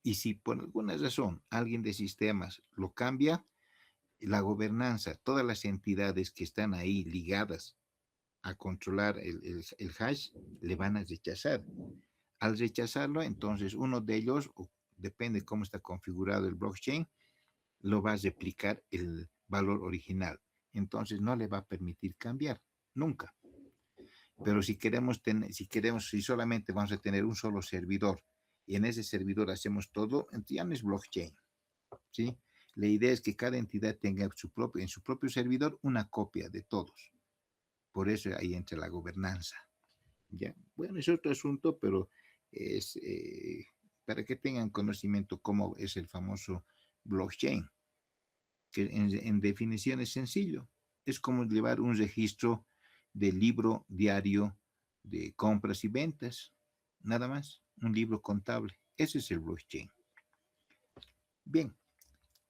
Y si por alguna razón alguien de sistemas lo cambia, la gobernanza, todas las entidades que están ahí ligadas a controlar el hash, le van a rechazar. Al rechazarlo, entonces uno de ellos, depende cómo está configurado el blockchain, lo va a replicar el valor original. Entonces no le va a permitir cambiar, nunca. Pero si solamente vamos a tener un solo servidor y en ese servidor hacemos todo, entonces ya no es blockchain, ¿sí? La idea es que cada entidad tenga en su propio servidor una copia de todos. Por eso ahí entra la gobernanza, ¿ya? Bueno, es otro asunto, pero es para que tengan conocimiento cómo es el famoso blockchain, que en definición es sencillo. Es como llevar un registro de libro diario de compras y ventas, nada más, un libro contable. Ese es el blockchain. Bien,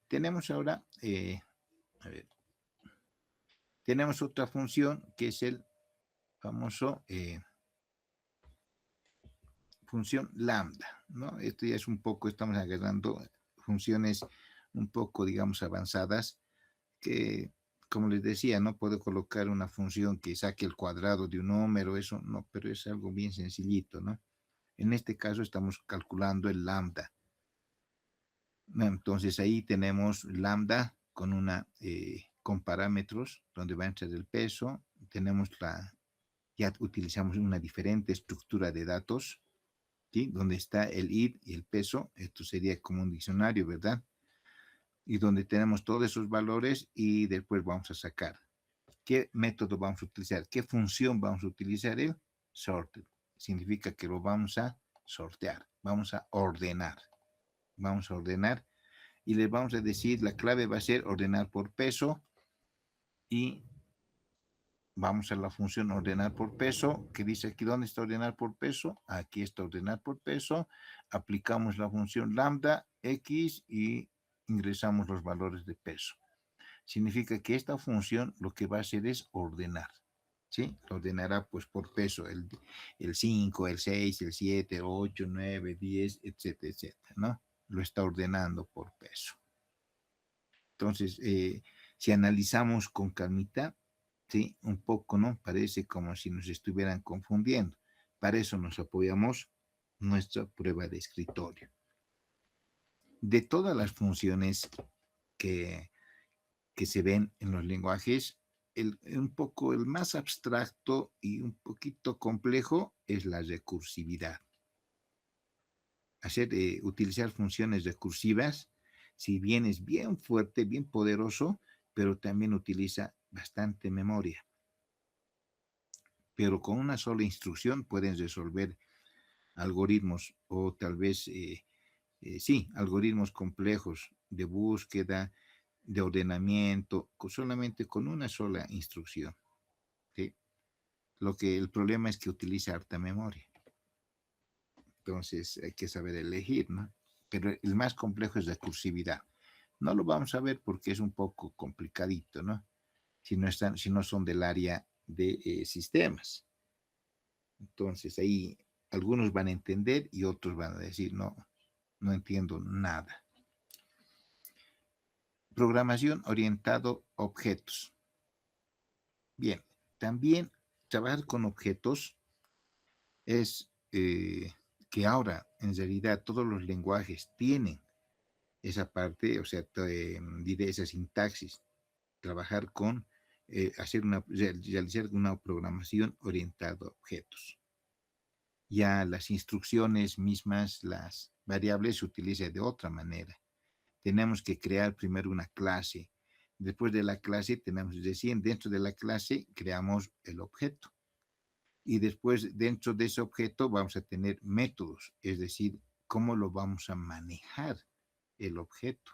tenemos ahora, a ver, tenemos otra función que es el famoso función lambda, ¿no? Esto ya es un poco, estamos agarrando funciones un poco, digamos, avanzadas, que, como les decía, no puedo colocar una función que saque el cuadrado de un número, eso no, pero es algo bien sencillito, ¿no? En este caso estamos calculando el lambda. Entonces ahí tenemos lambda con con parámetros donde va a entrar el peso. Tenemos ya utilizamos una diferente estructura de datos, ¿sí? Donde está el id y el peso. Esto sería como un diccionario, ¿verdad? Y donde tenemos todos esos valores y después vamos a sacar. ¿Qué método vamos a utilizar? ¿Qué función vamos a utilizar? El sorted. Significa que lo vamos a sortear, vamos a ordenar. Vamos a ordenar y les vamos a decir, la clave va a ser ordenar por peso y vamos a la función ordenar por peso, que dice aquí, ¿dónde está ordenar por peso? Aquí está ordenar por peso. Aplicamos la función lambda x y ingresamos los valores de peso. Significa que esta función lo que va a hacer es ordenar, ¿sí? Lo ordenará pues por peso, el 5, el 6, el 7, 8, 9, 10, etcétera, etcétera, ¿no? Lo está ordenando por peso. Entonces, si analizamos con calmita, ¿sí? Un poco, ¿no? Parece como si nos estuvieran confundiendo. Para eso nos apoyamos nuestra prueba de escritorio. De todas las funciones que, que se ven en los lenguajes, un poco el más abstracto y un poquito complejo es la recursividad. Utilizar funciones recursivas, si bien es bien fuerte, bien poderoso, pero también utiliza bastante memoria. Pero con una sola instrucción pueden resolver algoritmos o tal vez, sí, algoritmos complejos de búsqueda, de ordenamiento, solamente con una sola instrucción. ¿Sí? El problema es que utiliza harta memoria. Entonces hay que saber elegir, ¿no? Pero el más complejo es la cursividad. No lo vamos a ver porque es un poco complicadito, ¿no? Si no son del área de sistemas. Entonces ahí algunos van a entender y otros van a decir, no, no entiendo nada. Programación orientado a objetos. Bien, también trabajar con objetos es que ahora en realidad todos los lenguajes tienen esa parte, o sea, diré esa sintaxis, trabajar con, realizar una programación orientada a objetos. Ya las instrucciones mismas, las variables se utilizan de otra manera. Tenemos que crear primero una clase. Después de la clase tenemos, es decir, dentro de la clase creamos el objeto. Y después dentro de ese objeto vamos a tener métodos, es decir, cómo lo vamos a manejar el objeto.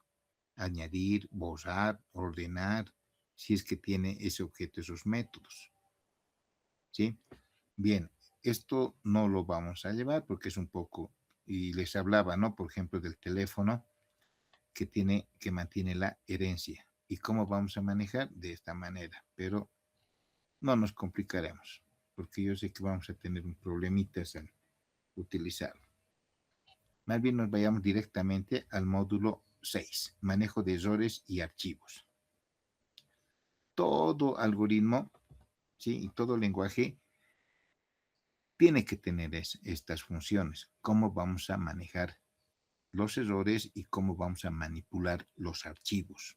Añadir, borrar, ordenar, si es que tiene ese objeto, esos métodos. ¿Sí? Bien, esto no lo vamos a llevar porque es un poco, y les hablaba, ¿no? Por ejemplo, del teléfono que mantiene la herencia. ¿Y cómo vamos a manejar? De esta manera, pero no nos complicaremos, porque yo sé que vamos a tener un problemita al utilizarlo. Más bien nos vayamos directamente al módulo 6, manejo de errores y archivos. Todo algoritmo, ¿sí? Y todo lenguaje tiene que tener estas funciones. Cómo vamos a manejar los errores y cómo vamos a manipular los archivos.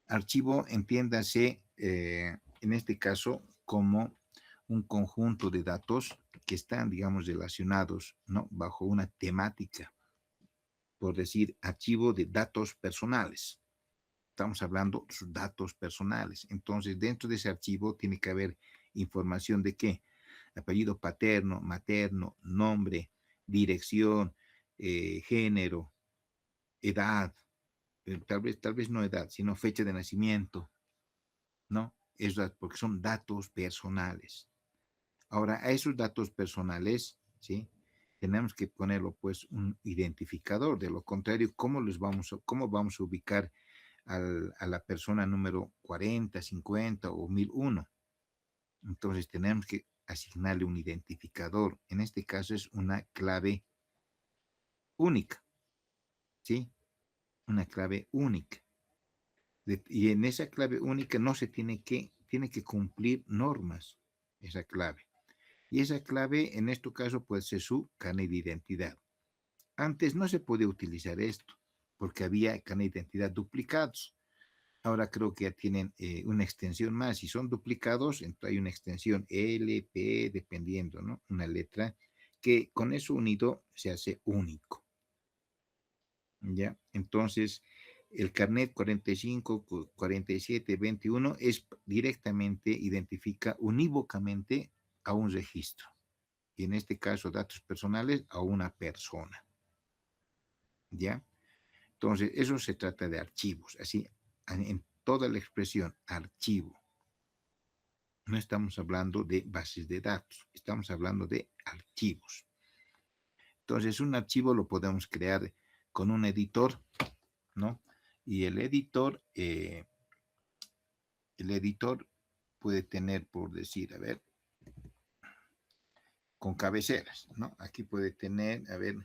Archivo, entiéndase, en este caso, como un conjunto de datos que están, digamos, relacionados, ¿no? Bajo una temática. Por decir, archivo de datos personales. Estamos hablando de sus datos personales. Entonces, dentro de ese archivo tiene que haber información de qué: apellido paterno, materno, nombre, dirección, género, edad, tal vez no edad, sino fecha de nacimiento, ¿no? Porque son datos personales. Ahora, a esos datos personales, ¿sí? tenemos que ponerlo pues un identificador. De lo contrario, cómo vamos a ubicar a la persona número 40, 50 o 1001? Entonces tenemos que asignarle un identificador. En este caso es una clave única, ¿sí? Una clave única. Y en esa clave única no se tiene que cumplir normas, esa clave. Y esa clave, en este caso, puede ser su carnet de identidad. Antes no se podía utilizar esto, porque había carnet de identidad duplicados. Ahora creo que ya tienen una extensión más. Si son duplicados, entonces hay una extensión L, P, dependiendo, ¿no? Una letra, que con eso unido se hace único. ¿Ya? Entonces, el carnet 45, 47, 21 es directamente, identifica unívocamente a un registro. Y en este caso, datos personales a una persona. ¿Ya? Entonces, eso se trata de archivos, así, en toda la expresión, archivo. No estamos hablando de bases de datos, estamos hablando de archivos. Entonces, un archivo lo podemos crear con un editor, ¿no? Y el editor puede tener, por decir, a ver, con cabeceras, ¿no? Aquí puede tener, a ver,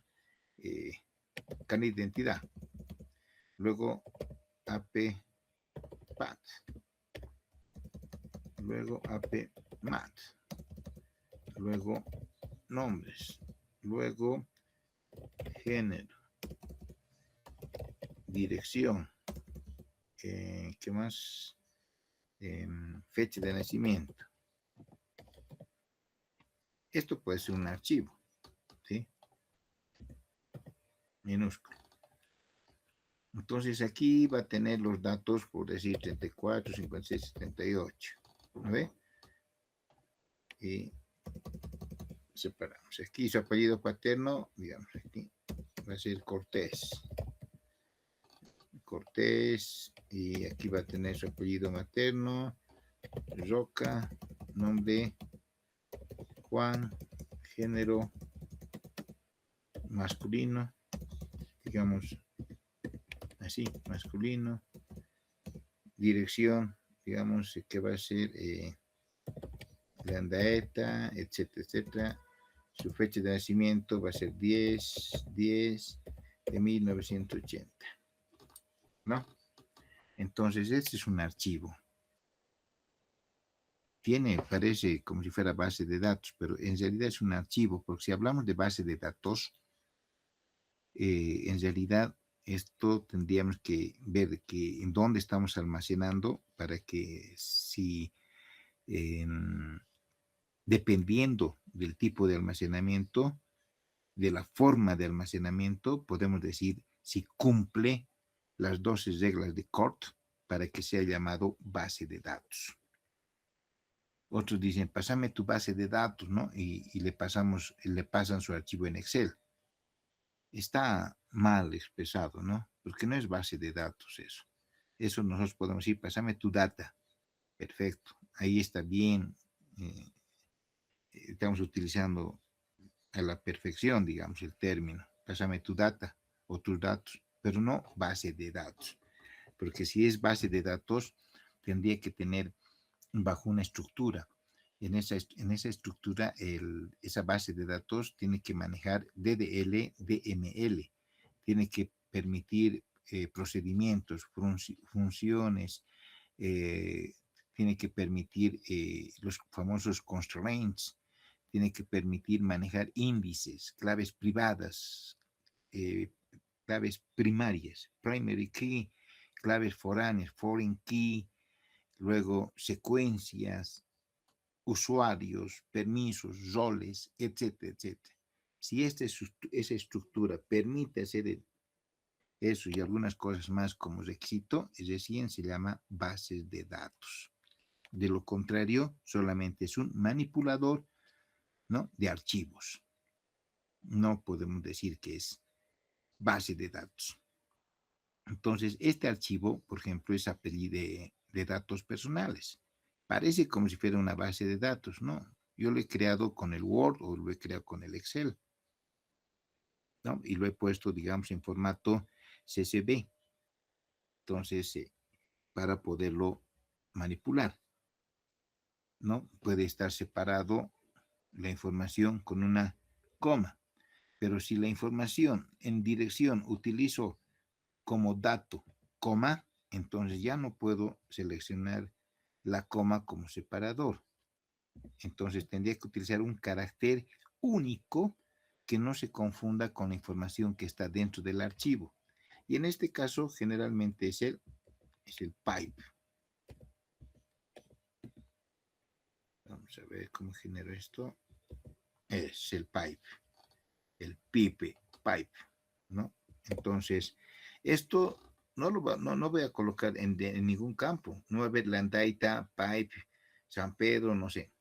eh, carnet de identidad, luego APPAT, luego APMAT, luego nombres, luego género, dirección, ¿qué más? Fecha de nacimiento. Esto puede ser un archivo, ¿sí? Minúsculo. Entonces aquí va a tener los datos, por decir 34, 56, 78. ¿Ve? Y separamos. Aquí su apellido paterno, digamos, aquí va a ser Cortés. Cortés, y aquí va a tener su apellido materno, Roca, nombre Juan, género masculino, digamos así, masculino, dirección, digamos que va a ser Landaeta, etcétera, etcétera. Su fecha de nacimiento va a ser 10 de 1980, ¿no? Entonces, este es un archivo. Parece como si fuera base de datos, pero en realidad es un archivo, porque si hablamos de base de datos, en realidad esto tendríamos que ver que en dónde estamos almacenando para que si dependiendo del tipo de almacenamiento, de la forma de almacenamiento, podemos decir si cumple las 12 reglas de CORT para que sea llamado base de datos. Otros dicen, pásame tu base de datos, ¿no? Y le pasan su archivo en Excel. Está mal expresado, ¿no? Porque no es base de datos eso. Eso nosotros podemos decir, pásame tu data. Perfecto. Ahí está bien. Estamos utilizando a la perfección, digamos, el término. Pásame tu data o tus datos, pero no base de datos. Porque si es base de datos, tendría que tener bajo una estructura. En esa estructura, esa base de datos tiene que manejar DDL, DML, tiene que permitir procedimientos, funciones, eh, tiene que permitir los famosos constraints, tiene que permitir manejar índices, claves privadas, eh, claves primarias, primary key, claves foráneas, foreign key, luego secuencias, usuarios, permisos, roles, etcétera, etcétera. Si esa estructura permite hacer eso y algunas cosas más como requisito, recién se llama bases de datos. De lo contrario, solamente es un manipulador, ¿no? De archivos. No podemos decir que es base de datos. Entonces, este archivo, por ejemplo, es API de datos personales. Parece como si fuera una base de datos, ¿no? Yo lo he creado con el Word o lo he creado con el Excel. ¿no? Y lo he puesto, digamos, en formato CSV. Entonces, para poderlo manipular, ¿no? Puede estar separado la información con una coma, pero si la información en dirección utilizo como dato coma, entonces ya no puedo seleccionar la coma como separador. Entonces tendría que utilizar un carácter único que no se confunda con la información que está dentro del archivo. Y en este caso generalmente es el pipe. Vamos a ver cómo genero esto. Es el pipe, el pipe, ¿no? Entonces, esto no voy a colocar en ningún campo. No va a haber Landaita, pipe, San Pedro, no sé,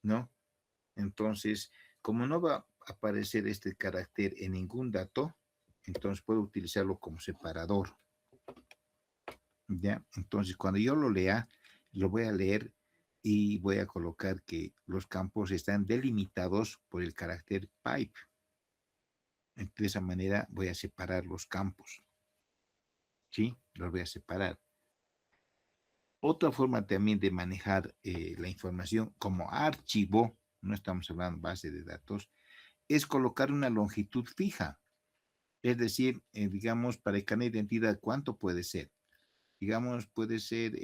¿no? Entonces, como no va a aparecer este carácter en ningún dato, entonces puedo utilizarlo como separador, ¿ya? Entonces, cuando yo lo lea, lo voy a leer y voy a colocar que los campos están delimitados por el carácter pipe. De esa manera voy a separar los campos, ¿sí? Los voy a separar. Otra forma también de manejar la información como archivo, no estamos hablando de base de datos, es colocar una longitud fija. Es decir, digamos, para el carnet de identidad, ¿cuánto puede ser? Digamos, puede ser,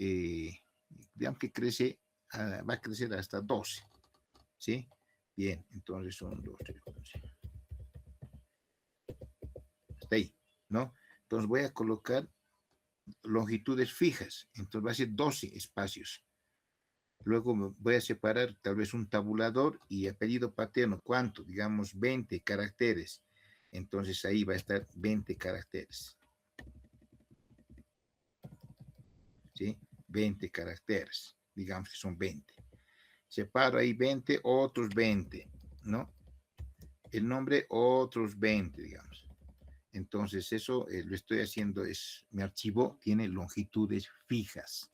digamos que crece, va a crecer hasta 12, ¿sí? Bien, entonces son 12, hasta ahí, ¿no? Entonces voy a colocar longitudes fijas, entonces va a ser 12 espacios. Luego voy a separar tal vez un tabulador y apellido paterno, ¿cuánto? Digamos 20 caracteres. Entonces ahí va a estar 20 caracteres, ¿sí? 20 caracteres, digamos que son 20. Separo ahí 20, otros 20, ¿no? El nombre, otros 20, digamos. Entonces eso lo estoy haciendo, mi archivo tiene longitudes fijas.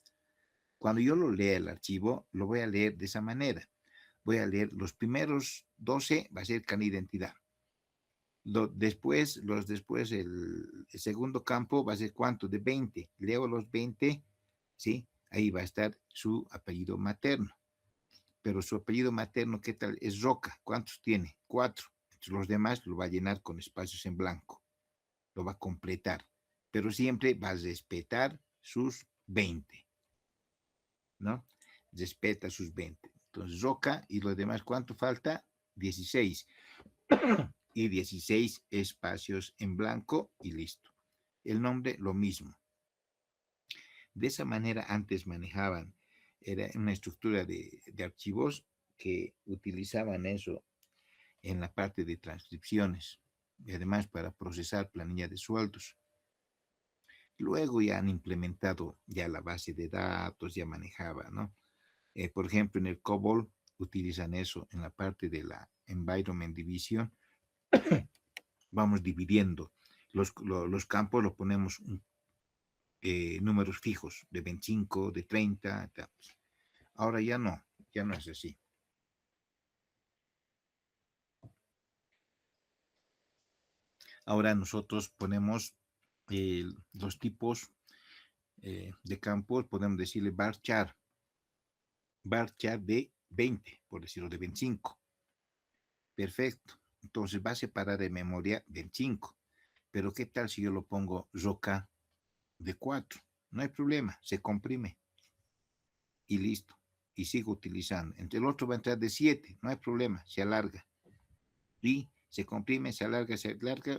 Cuando yo lo lea el archivo, lo voy a leer de esa manera. Voy a leer los primeros 12, va a ser can identidad. Después el segundo campo va a ser cuánto, de 20. Leo los 20, ¿sí? Ahí va a estar su apellido materno. Pero su apellido materno, ¿qué tal? Es Roca. ¿Cuántos tiene? 4. Entonces, los demás lo va a llenar con espacios en blanco. Lo va a completar. Pero siempre va a respetar sus 20, ¿no? Respeta sus 20. Entonces, Roca y los demás, ¿cuánto falta? 16. Y 16 espacios en blanco y listo. El nombre, lo mismo. De esa manera antes manejaban, era una estructura de archivos que utilizaban eso en la parte de transcripciones y además para procesar planilla de sueldos. Luego ya han implementado ya la base de datos, ya manejaba, ¿no? Por ejemplo, en el COBOL utilizan eso en la parte de la Environment Division. Vamos dividiendo los campos, los ponemos números fijos de 25, de 30. Tal. Ahora ya no es así. Ahora nosotros ponemos los tipos de campos, podemos decirle varchar de 20, por decirlo, de 25. Perfecto. Entonces va a separar de memoria 25. Pero ¿qué tal si yo lo pongo roca de 4? No hay problema, se comprime y listo. Y sigo utilizando. Entre el otro va a entrar de 7, no hay problema, se alarga. Y se comprime, se alarga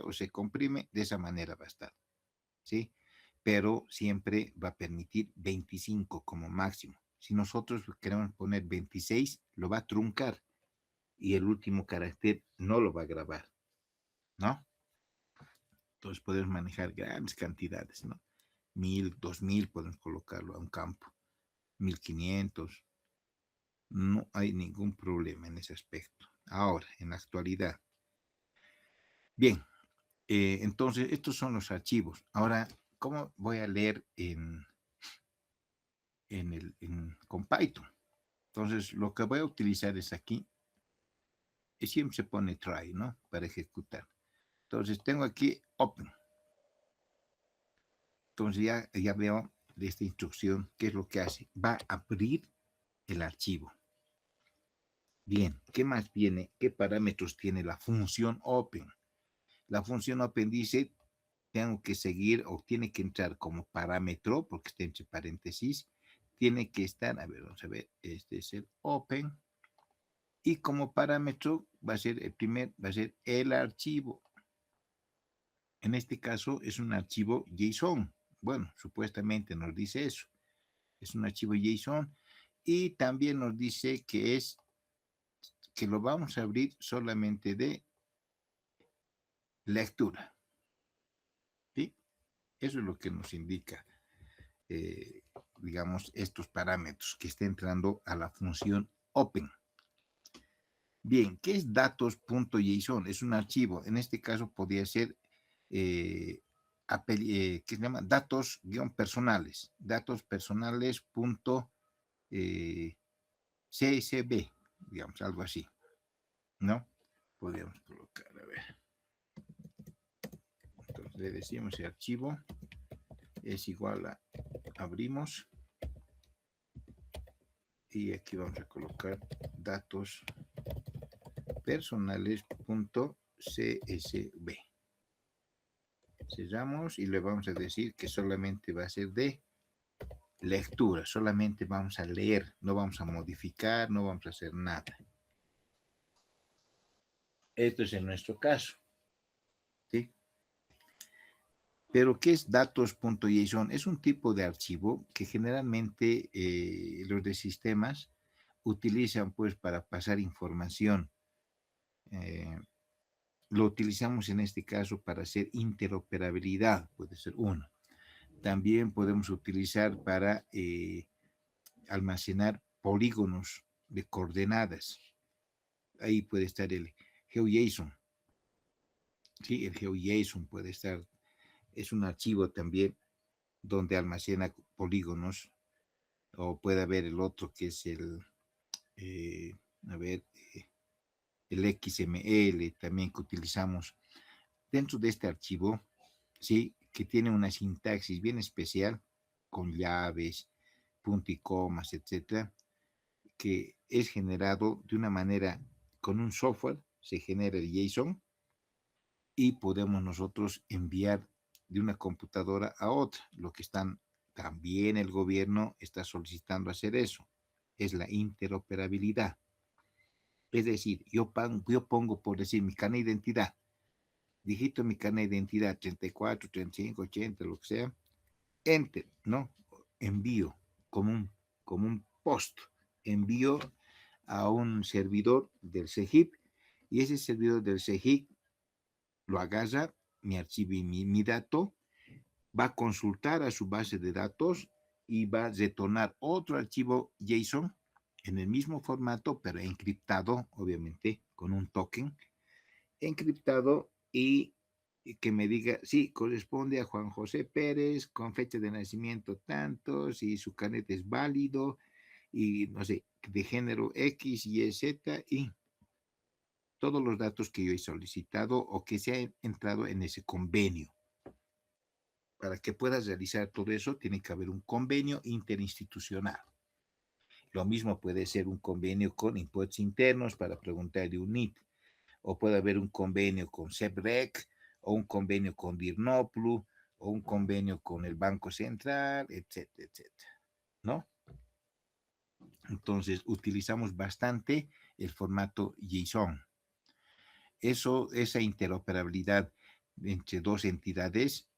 o se comprime, de esa manera va a estar. ¿Sí? Pero siempre va a permitir 25 como máximo. Si nosotros queremos poner 26, lo va a truncar y el último carácter no lo va a grabar, ¿no? Entonces podemos manejar grandes cantidades, ¿no? 1000, 2000 podemos colocarlo a un campo, 1500. No hay ningún problema en ese aspecto. Ahora, en la actualidad. Bien, entonces estos son los archivos. Ahora, ¿cómo voy a leer con Python? Entonces, lo que voy a utilizar es aquí, y siempre se pone try, ¿no? Para ejecutar. Entonces tengo aquí Open. Entonces ya veo de esta instrucción qué es lo que hace. Va a abrir el archivo. Bien, ¿qué más viene? ¿Qué parámetros tiene la función Open? La función Open dice, tengo que seguir o tiene que entrar como parámetro, porque está entre paréntesis, tiene que estar, a ver, vamos a ver, este es el Open, y como parámetro va a ser va a ser el archivo. En este caso es un archivo JSON. Bueno, supuestamente nos dice eso. Es un archivo JSON y también nos dice que lo vamos a abrir solamente de lectura. ¿Sí? Eso es lo que nos indica, eh, digamos, estos parámetros que está entrando a la función Open. Bien, ¿qué es datos.json? Es un archivo. En este caso podría ser, ¿qué se llama? Datos-personales. Datos personales .csv, digamos, algo así, ¿no? Podríamos colocar, a ver. Entonces le decimos el archivo es igual a, abrimos, y aquí vamos a colocar datos personales.csv. Cerramos y le vamos a decir que solamente va a ser de lectura, solamente vamos a leer, no vamos a modificar, no vamos a hacer nada. Esto es en nuestro caso, ¿sí? Pero, ¿qué es datos.json? Es un tipo de archivo que generalmente los de sistemas utilizan pues para pasar información. Eh, lo utilizamos en este caso para hacer interoperabilidad, puede ser uno. También podemos utilizar para almacenar polígonos de coordenadas. Ahí puede estar el GeoJSON. Sí, el GeoJSON puede estar, es un archivo también donde almacena polígonos, o puede haber el otro que es eh, a ver, el XML también que utilizamos dentro de este archivo, ¿sí? Que tiene una sintaxis bien especial, con llaves, punto y comas, etcétera, que es generado de una manera, con un software, se genera el JSON y podemos nosotros enviar de una computadora a otra. Lo que también el gobierno está solicitando hacer eso, es la interoperabilidad. Es decir, yo pongo por decir mi carnet de identidad, digito mi carnet de identidad 34, 35, 80, lo que sea, enter, ¿no? Envío como un post, envío a un servidor del CEGIP, y ese servidor del CEGIP lo agarra, mi archivo y mi dato, va a consultar a su base de datos y va a retornar otro archivo JSON en el mismo formato, pero encriptado, obviamente, con un token encriptado, y que me diga, sí, corresponde a Juan José Pérez, con fecha de nacimiento tantos, y su carnet es válido, y no sé, de género X, Y, Z, y todos los datos que yo he solicitado o que se ha entrado en ese convenio. Para que puedas realizar todo eso, tiene que haber un convenio interinstitucional. Lo mismo puede ser un convenio con impuestos internos para preguntar de un NIT, o puede haber un convenio con SEBREC, o un convenio con DIRNOPLU, o un convenio con el Banco Central, etcétera, etcétera, ¿no? Entonces, utilizamos bastante el formato JSON. Esa interoperabilidad entre dos entidades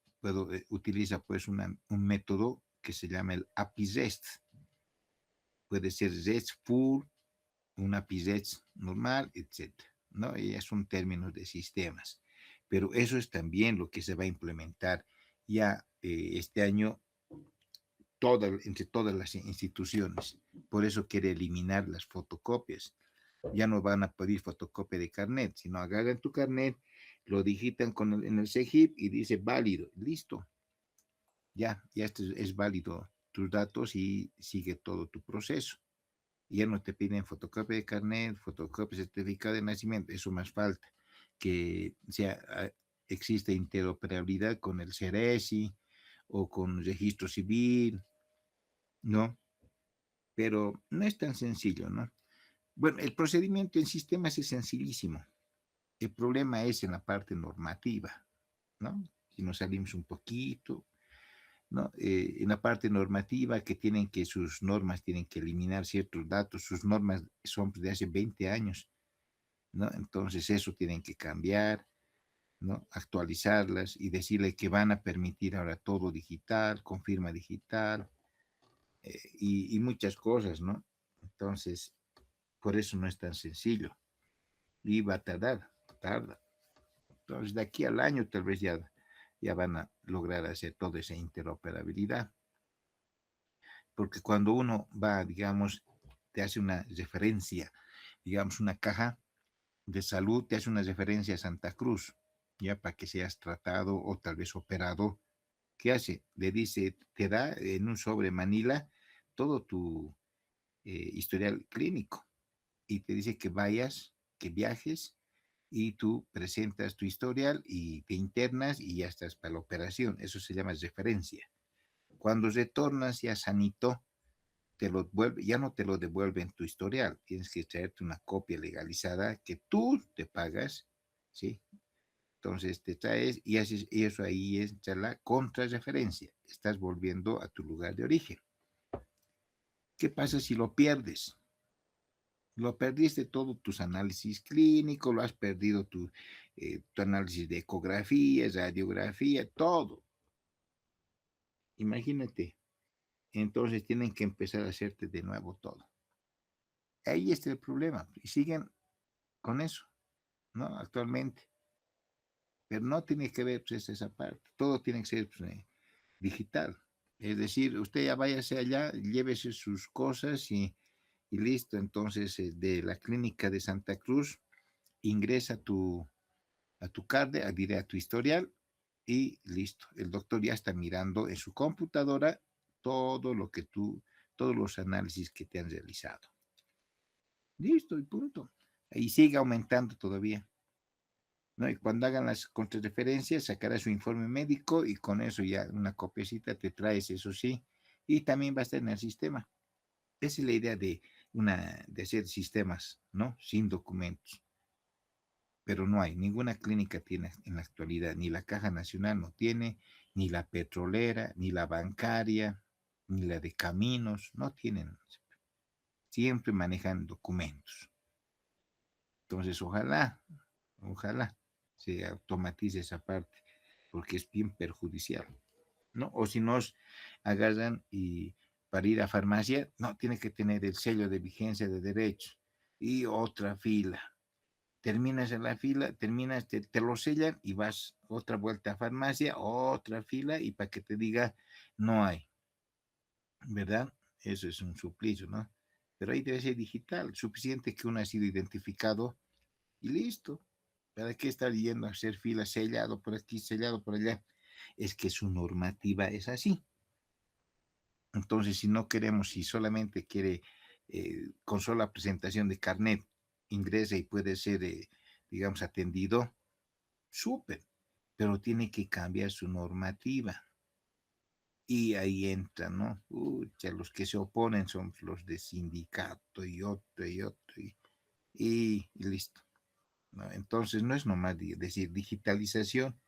utiliza pues un método que se llama el API REST. Puede ser RESTful, un API REST normal, etcétera, ¿no? Y son términos de sistemas. Pero eso es también lo que se va a implementar ya este año entre todas las instituciones. Por eso quiere eliminar las fotocopias. Ya no van a pedir fotocopia de carnet, sino agarran tu carnet, lo digitan en el CEGIP y dice válido, listo. Ya es válido tus datos y sigue todo tu proceso. Ya no te piden fotocopia de carnet, fotocopia de certificado de nacimiento, eso más falta, que sea existe interoperabilidad con el CERESI o con registro civil, ¿no? Pero no es tan sencillo, ¿no? Bueno, el procedimiento en sistemas es sencillísimo. El problema es en la parte normativa, ¿no? Si nos salimos un poquito, ¿no? En la parte normativa que tienen que sus normas tienen que eliminar ciertos datos, sus normas son de hace 20 años, ¿no? Entonces eso tienen que cambiar, ¿no? Actualizarlas y decirle que van a permitir ahora todo digital, con firma digital y muchas cosas, ¿no? Entonces, por eso no es tan sencillo y va a tardar, tarda. Entonces, de aquí al año tal vez ya van a lograr hacer toda esa interoperabilidad, porque cuando uno va, digamos, te hace una referencia, digamos, una caja de salud, te hace una referencia a Santa Cruz, ya para que seas tratado o tal vez operado. ¿Qué hace? Le dice, te da en un sobre Manila todo tu historial clínico y te dice que vayas, que viajes y tú presentas tu historial y te internas y ya estás para la operación. Eso se llama referencia. Cuando retornas ya sanito, te lo vuelve, ya no te lo devuelven tu historial. Tienes que traerte una copia legalizada que tú te pagas, ¿sí? Entonces te traes y haces y eso ahí es la contrarreferencia. Estás volviendo a tu lugar de origen. ¿Qué pasa si lo pierdes? Lo perdiste todo tus análisis clínicos, lo has perdido tu análisis de ecografía, radiografía, todo. Imagínate. Entonces tienen que empezar a hacerte de nuevo todo. Ahí está el problema. Y siguen con eso, ¿no? Actualmente. Pero no tiene que ver pues, esa parte. Todo tiene que ser pues, digital. Es decir, usted ya váyase allá, llévese sus cosas y listo. Entonces, de la clínica de Santa Cruz, ingresa a tu CARDE, diré a tu historial y listo. El doctor ya está mirando en su computadora todo lo que todos los análisis que te han realizado. Listo y punto. Y sigue aumentando todavía. ¿No? Y cuando hagan las contrarreferencias, sacará su informe médico y con eso ya una copiecita te traes, eso sí, y también va a estar en el sistema. Esa es la idea de hacer sistemas, ¿no? Sin documentos. Pero no hay, ninguna clínica tiene en la actualidad, ni la Caja Nacional no tiene, ni la petrolera, ni la bancaria, ni la de caminos, no tienen. Siempre manejan documentos. Entonces, ojalá se automatice esa parte, porque es bien perjudicial, ¿no? O si nos agarran y para ir a farmacia, no, tiene que tener el sello de vigencia de derechos y otra fila. Terminas en la fila, te lo sellan y vas otra vuelta a farmacia, otra fila y para que te diga, no hay, ¿verdad? Eso es un suplicio, ¿no? Pero ahí debe ser digital, suficiente que uno ha sido identificado y listo. ¿Para qué estar yendo a hacer fila sellado por aquí, sellado por allá? Es que su normativa es así. Entonces, si no queremos, si solamente quiere con sola presentación de carnet, ingresa y puede ser, digamos, atendido, súper, pero tiene que cambiar su normativa. Y ahí entra, ¿no? Los que se oponen son los de sindicato y otro y otro y listo. ¿No? Entonces no es nomás decir digitalización,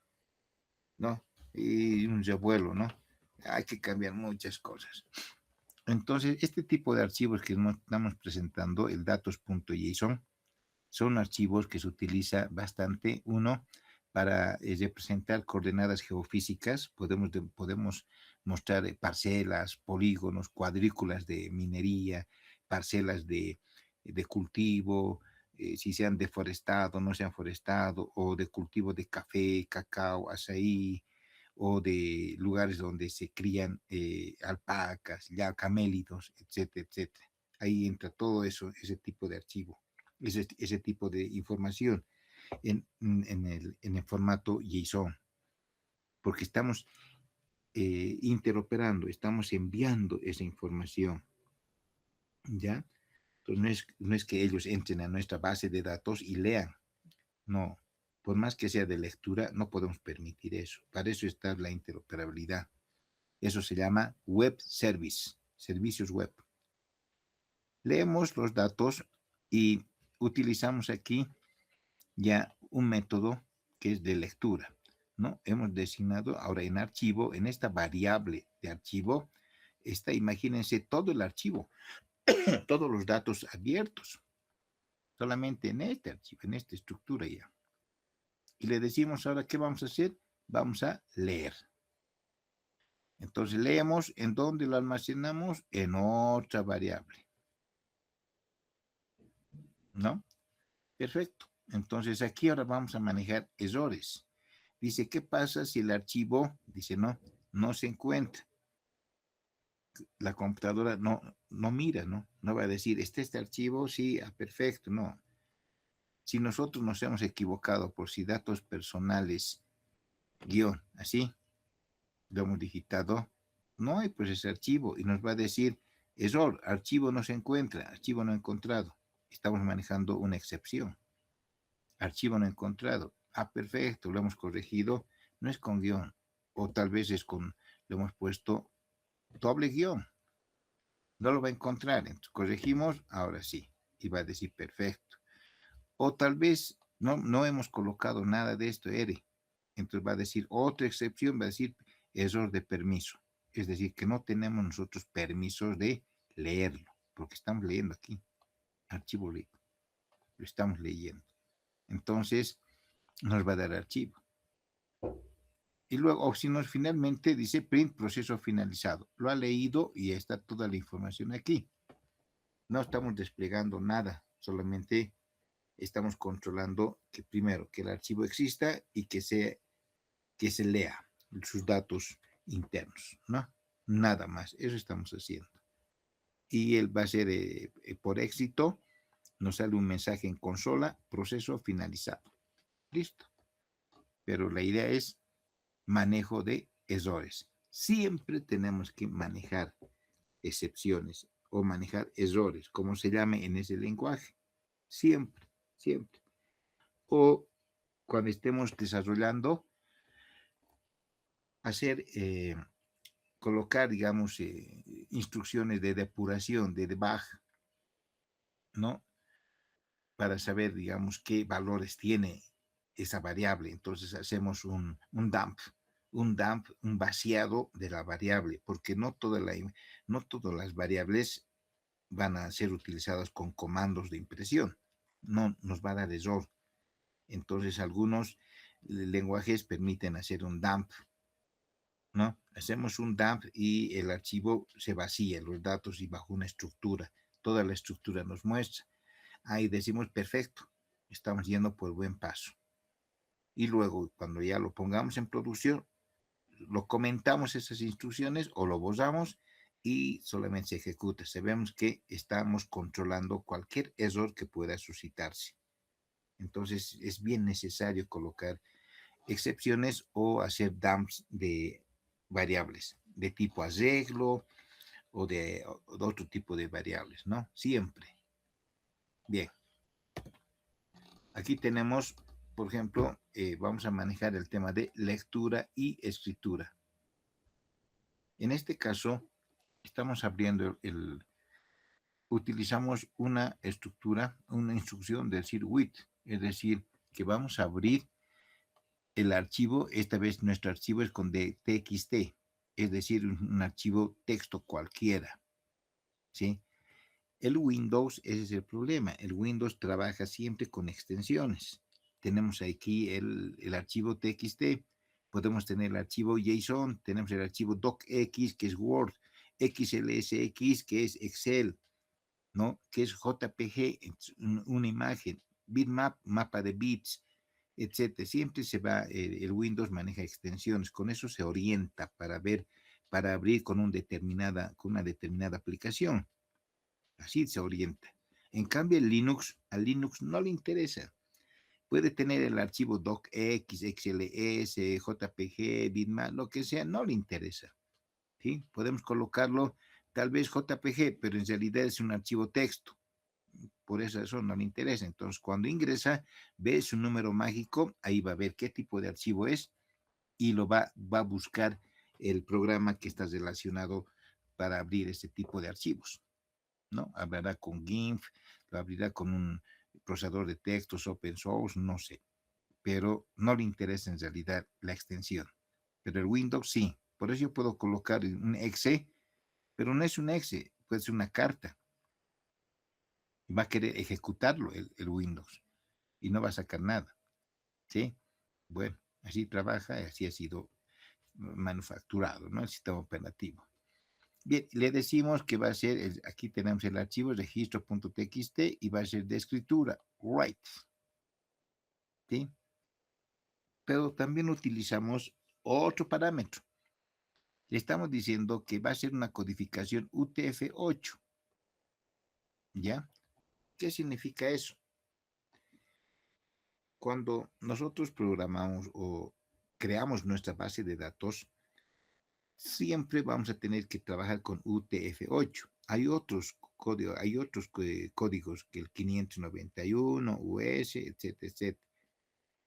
¿no? Y un revuelo, ¿no? Hay que cambiar muchas cosas. Entonces, este tipo de archivos que nos estamos presentando, el datos.json, son archivos que se utiliza bastante, uno, para representar coordenadas geofísicas, podemos mostrar parcelas, polígonos, cuadrículas de minería, parcelas de cultivo, si se han deforestado, no se han forestado, o de cultivo de café, cacao, azaí, o de lugares donde se crían alpacas, ya camélidos, etcétera, etcétera. Ahí entra todo eso, ese tipo de archivo, ese tipo de información en el formato JSON, porque estamos interoperando, estamos enviando esa información, ¿ya? Entonces no es que ellos entren a nuestra base de datos y lean, no, por más que sea de lectura, no podemos permitir eso. Para eso está la interoperabilidad. Eso se llama web service, servicios web. Leemos los datos y utilizamos aquí ya un método que es de lectura, ¿no? Hemos designado ahora en archivo, en esta variable de archivo, está, imagínense, todo el archivo, todos los datos abiertos, solamente en este archivo, en esta estructura ya. Y le decimos ahora, ¿qué vamos a hacer? Vamos a leer. Entonces leemos, ¿en dónde lo almacenamos? En otra variable, ¿no? Perfecto. Entonces aquí ahora vamos a manejar errores. Dice, ¿qué pasa si el archivo, dice, no se encuentra? La computadora no mira, ¿no? No va a decir, este archivo, sí, perfecto, no. Si nosotros nos hemos equivocado por si datos personales, guión, así, lo hemos digitado, no hay pues ese archivo y nos va a decir, error, archivo no se encuentra, archivo no encontrado. Estamos manejando una excepción. Archivo no encontrado. Perfecto, lo hemos corregido. No es con guión. O tal vez es con, lo hemos puesto doble guión. No lo va a encontrar. Entonces corregimos, ahora sí. Y va a decir perfecto. O tal vez no hemos colocado nada de esto, R. Entonces va a decir otra excepción, va a decir error de permiso. Es decir, que no tenemos nosotros permisos de leerlo, porque estamos leyendo aquí. Archivo leído. Lo estamos leyendo. Entonces, nos va a dar archivo. Y luego, o si no, finalmente dice print proceso finalizado. Lo ha leído y está toda la información aquí. No estamos desplegando nada, solamente estamos controlando que primero que el archivo exista y que se lea sus datos internos, ¿no? Nada más, eso estamos haciendo. Y él va a ser por éxito, nos sale un mensaje en consola, proceso finalizado. Listo. Pero la idea es manejo de errores. Siempre tenemos que manejar excepciones o manejar errores, como se llame en ese lenguaje. Siempre, siempre. O cuando estemos desarrollando, hacer, colocar, digamos, instrucciones de depuración, de debug, ¿no? Para saber, digamos, qué valores tiene esa variable. Entonces hacemos un dump, un vaciado de la variable, porque no todas las variables van a ser utilizadas con comandos de impresión. No nos va a dar error. Entonces algunos lenguajes permiten hacer un dump, ¿no? Hacemos un dump y el archivo se vacía, los datos y bajo una estructura. Toda la estructura nos muestra. Ahí decimos, perfecto, estamos yendo por buen paso. Y luego, cuando ya lo pongamos en producción, lo comentamos esas instrucciones o lo borramos y solamente se ejecuta. Sabemos que estamos controlando cualquier error que pueda suscitarse. Entonces, es bien necesario colocar excepciones o hacer dumps de variables de tipo arreglo o de otro tipo de variables, ¿no? Siempre. Bien. Aquí tenemos, por ejemplo, vamos a manejar el tema de lectura y escritura. En este caso, estamos abriendo utilizamos una estructura, una instrucción de decir with, es decir, que vamos a abrir el archivo, esta vez nuestro archivo es con txt, es decir, un archivo texto cualquiera, ¿sí? El Windows, ese es el problema. El Windows trabaja siempre con extensiones. Tenemos aquí el archivo TXT, podemos tener el archivo JSON, tenemos el archivo docx, que es Word, XLSX, que es Excel, ¿no? Que es JPG, una imagen, bitmap, mapa de bits, etcétera. Siempre se va, el Windows maneja extensiones, con eso se orienta para ver, para abrir con una determinada aplicación. Así se orienta. En cambio, a Linux no le interesa. Puede tener el archivo docx, XLS, JPG, bitmap, lo que sea, no le interesa. ¿Sí? Podemos colocarlo tal vez JPG, pero en realidad es un archivo texto. por esa razón no le interesa. Entonces, cuando ingresa, ve su número mágico, ahí va a ver qué tipo de archivo es y va a buscar el programa que está relacionado para abrir ese tipo de archivos, ¿no? Hablará con GIMP, lo abrirá con un procesador de textos open source, no sé, pero no le interesa en realidad la extensión. Pero el Windows sí, por eso yo puedo colocar un exe, pero no es un exe, puede ser una carta. Va a querer ejecutarlo el Windows y no va a sacar nada, ¿sí? Bueno, así trabaja y así ha sido manufacturado, ¿no? El sistema operativo. Bien, le decimos que va a ser, aquí tenemos el archivo registro.txt y va a ser de escritura, write, ¿sí? Pero también utilizamos otro parámetro. Le estamos diciendo que va a ser una codificación UTF-8, ¿ya? ¿Qué significa eso? Cuando nosotros programamos o creamos nuestra base de datos, siempre vamos a tener que trabajar con UTF-8. Hay otros códigos que el 591, US, etcétera, etcétera.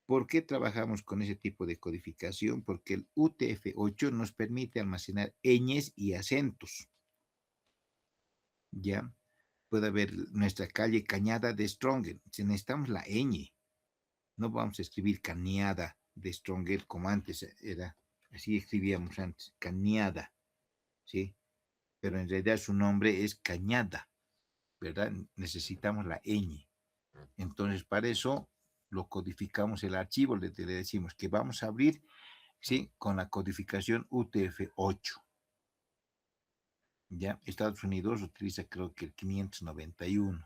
¿Por qué trabajamos con ese tipo de codificación? Porque el UTF-8 nos permite almacenar ñes y acentos. ¿Ya? Puede haber nuestra calle Cañada de Stronger. Si necesitamos la ñ, no vamos a escribir Cañada de Stronger como antes era. Así escribíamos antes, Cañada, ¿sí? Pero en realidad su nombre es Cañada, ¿verdad? Necesitamos la ñ. Entonces, para eso lo codificamos el archivo, le decimos que vamos a abrir, ¿sí? Con la codificación UTF-8. ¿Ya? Estados Unidos utiliza creo que el 591.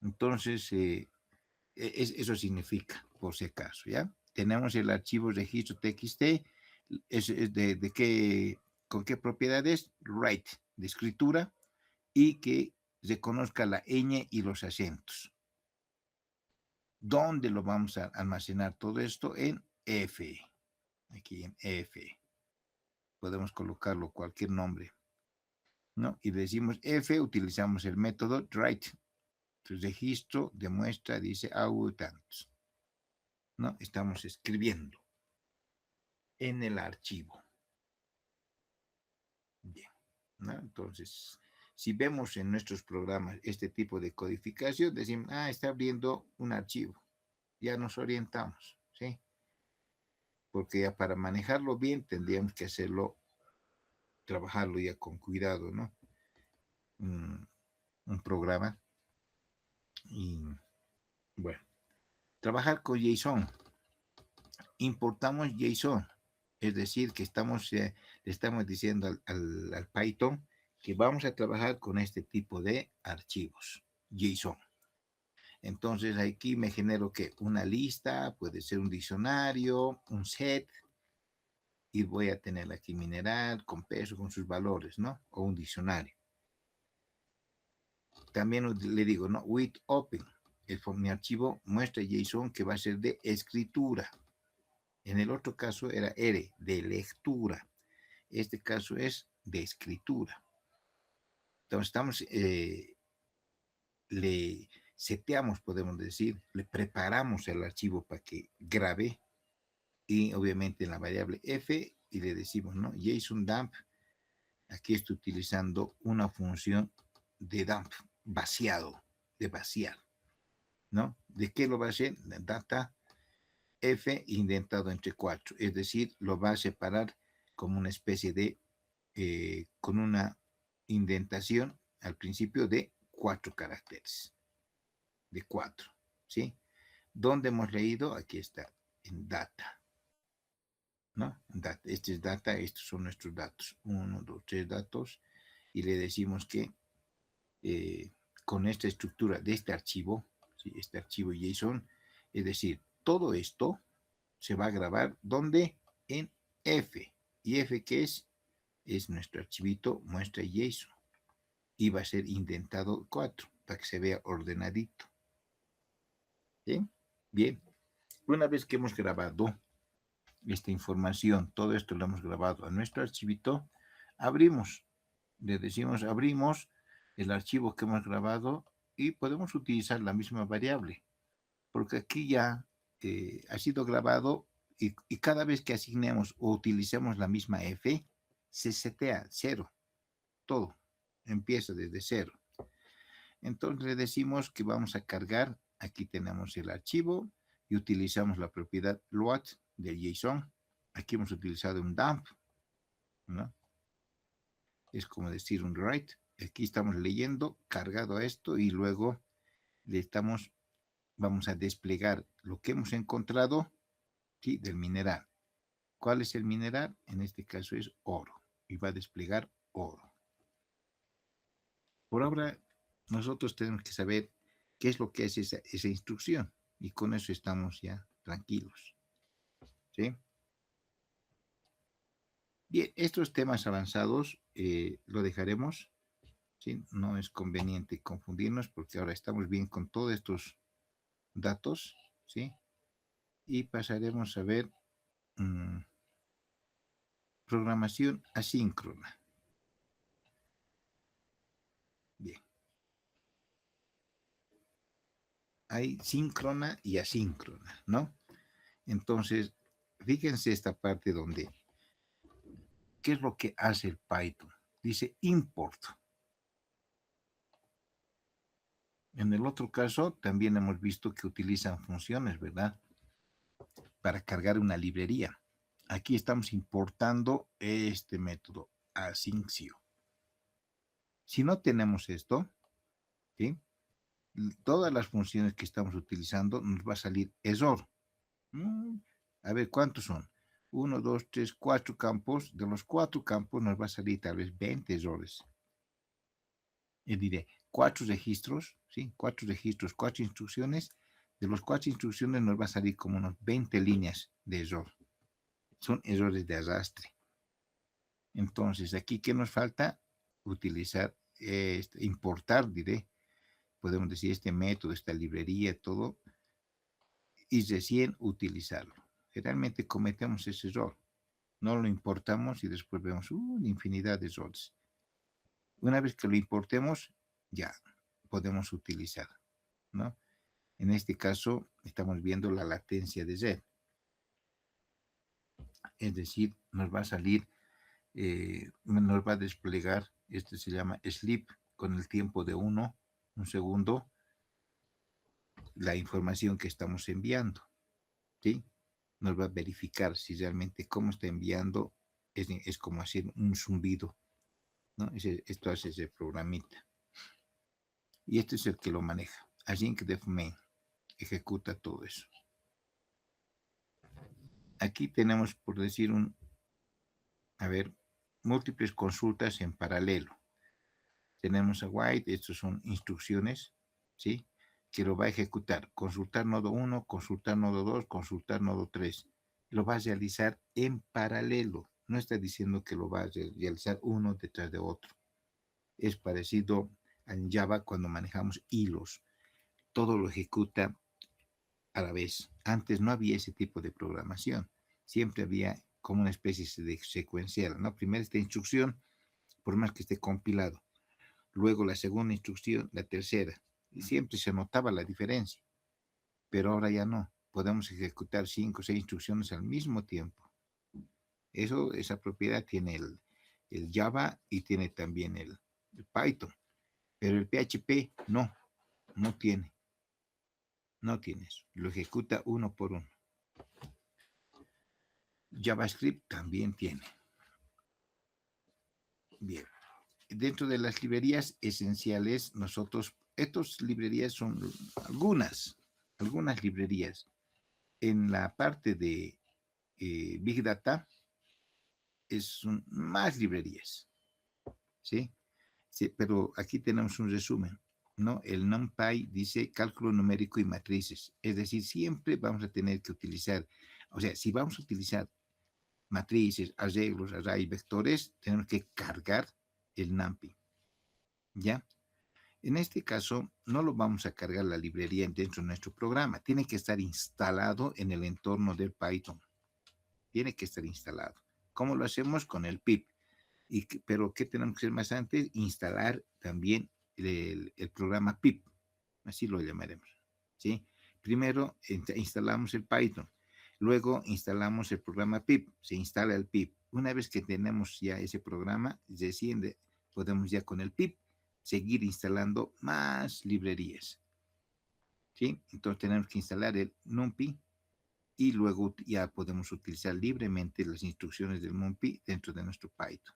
Entonces, eso significa, por si acaso, ¿ya? Tenemos el archivo registro TXT, es de qué, con qué propiedades, write, de escritura, y que reconozca la ñ y los acentos. ¿Dónde lo vamos a almacenar todo esto? En F. Aquí en F. Podemos colocarlo cualquier nombre, ¿no? Y decimos F, utilizamos el método write. Entonces, registro de muestra dice tantos, ¿no? Estamos escribiendo en el archivo. Bien, ¿no? Entonces, si vemos en nuestros programas este tipo de codificación, decimos, está abriendo un archivo. Ya nos orientamos, ¿sí? Porque ya para manejarlo bien tendríamos que hacerlo, trabajarlo ya con cuidado, ¿no? Un programa y, bueno, trabajar con JSON. Importamos JSON, es decir, que le estamos diciendo al Python que vamos a trabajar con este tipo de archivos, JSON. Entonces aquí me genero que una lista, puede ser un diccionario, un set, y voy a tener aquí mineral con peso, con sus valores, ¿no? O un diccionario. También le digo, ¿no? With open, mi archivo muestra JSON que va a ser de escritura. En el otro caso era R, de lectura. Este caso es de escritura. Entonces le seteamos, podemos decir, le preparamos el archivo para que grabe y obviamente en la variable f y le decimos, ¿no? JSON dump, aquí estoy utilizando una función de dump, vaciado, de vaciar, ¿no? ¿De qué lo va a hacer? Data f indentado entre 4, es decir, lo va a separar como una especie de, con una indentación al principio de 4 caracteres, de 4, ¿sí? ¿Dónde hemos leído? Aquí está, en data, ¿no? Data, este es data, estos son nuestros datos, 1, 2, 3 datos, y le decimos que con esta estructura de este archivo, ¿sí? Este archivo JSON, es decir, todo esto se va a grabar, ¿dónde? En F. ¿Y F qué es? Es nuestro archivito muestra JSON. Y va a ser indentado 4 para que se vea ordenadito. ¿Sí? Bien. Una vez que hemos grabado esta información, todo esto lo hemos grabado a nuestro archivito, abrimos. Le decimos abrimos el archivo que hemos grabado y podemos utilizar la misma variable, porque aquí ya ha sido grabado y cada vez que asignemos o utilicemos la misma f, se setea cero, todo empieza desde cero. Entonces le decimos que vamos a cargar, aquí tenemos el archivo y utilizamos la propiedad load del JSON. Aquí hemos utilizado un dump, ¿no? Es como decir un write. Aquí estamos leyendo, cargado a esto y luego le estamos, vamos a desplegar lo que hemos encontrado, ¿sí? Del mineral. ¿Cuál es el mineral? En este caso es oro y va a desplegar oro. Por ahora, nosotros tenemos que saber qué es lo que es esa instrucción y con eso estamos ya tranquilos. ¿Sí? Bien, estos temas avanzados lo dejaremos. ¿Sí? No es conveniente confundirnos porque ahora estamos bien con todos estos datos. ¿Sí? Y pasaremos a ver programación asíncrona. Bien. Hay síncrona y asíncrona, ¿no? Entonces, fíjense esta parte donde, ¿qué es lo que hace el Python? Dice import. En el otro caso, también hemos visto que utilizan funciones, ¿verdad? Para cargar una librería. Aquí estamos importando este método, asyncio. Si no tenemos esto, ¿sí? Todas las funciones que estamos utilizando nos va a salir error. A ver, ¿cuántos son? 1, 2, 3, 4 campos. De los 4 campos nos va a salir tal vez 20 errores. Y diré, 4 registros, ¿sí? 4 registros, 4 instrucciones. De los 4 instrucciones nos va a salir como unos 20 líneas de error. Son errores de arrastre. Entonces, aquí, ¿qué nos falta? Utilizar, importar, diré. Podemos decir este método, esta librería, todo, y recién utilizarlo. Generalmente cometemos ese error. No lo importamos y después vemos una infinidad de errores. Una vez que lo importemos, ya podemos utilizar, ¿no? En este caso, estamos viendo la latencia de Z. Es decir, nos va a salir, nos va a desplegar, este se llama sleep, con el tiempo de un segundo, la información que estamos enviando, ¿sí? Nos va a verificar si realmente cómo está enviando, es como hacer un zumbido, ¿no? Esto hace ese programita. Y este es el que lo maneja. Async-def main ejecuta todo eso. Aquí tenemos, por decir, múltiples consultas en paralelo. Tenemos a white, estas son instrucciones, ¿sí? Que lo va a ejecutar. Consultar nodo 1, consultar nodo 2, consultar nodo 3. Lo va a realizar en paralelo. No está diciendo que lo va a realizar uno detrás de otro. Es parecido en Java cuando manejamos hilos. Todo lo ejecuta a la vez. Antes no había ese tipo de programación. Siempre había como una especie de secuencial, ¿no? Primero esta instrucción, por más que esté compilado. Luego la segunda instrucción, la tercera. Y siempre se notaba la diferencia. Pero ahora ya no. Podemos ejecutar 5 o 6 instrucciones al mismo tiempo. Esa propiedad tiene el Java y tiene también el Python. Pero el PHP no tiene. No tiene eso. Lo ejecuta uno por uno. JavaScript también tiene. Bien. Dentro de las librerías esenciales, estas librerías son algunas librerías. En la parte de Big Data, son más librerías, ¿sí? Sí, pero aquí tenemos un resumen, ¿no? El NumPy dice cálculo numérico y matrices, es decir, siempre vamos a tener que utilizar, o sea, si vamos a utilizar matrices, arreglos, array, vectores, tenemos que cargar el NumPy, ¿ya? En este caso, no lo vamos a cargar la librería dentro de nuestro programa, tiene que estar instalado en el entorno del Python, tiene que estar instalado. ¿Cómo lo hacemos? Con el pip. Pero ¿qué tenemos que hacer más antes? Instalar también el programa pip. así lo llamaremos, ¿sí? Primero instalamos el Python, luego instalamos el programa pip, se instala el pip. Una vez que tenemos ya ese programa, recién podemos ya con el pip seguir instalando más librerías, ¿sí? Entonces tenemos que instalar el NumPy y luego ya podemos utilizar libremente las instrucciones del NumPy dentro de nuestro Python.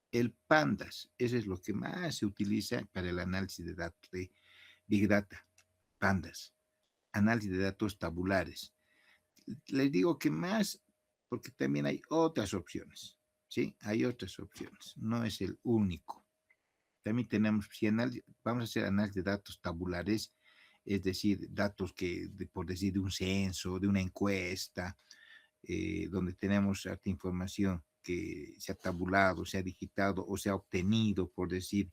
El Pandas, eso es lo que más se utiliza para el análisis de datos de Big Data. Pandas, análisis de datos tabulares. Les digo que más porque también hay otras opciones, ¿sí? Hay otras opciones, no es el único. También tenemos, si vamos a hacer análisis de datos tabulares, es decir, datos que, por decir, de un censo, de una encuesta, donde tenemos cierta información que se ha tabulado, se ha digitado o se ha obtenido, por decir,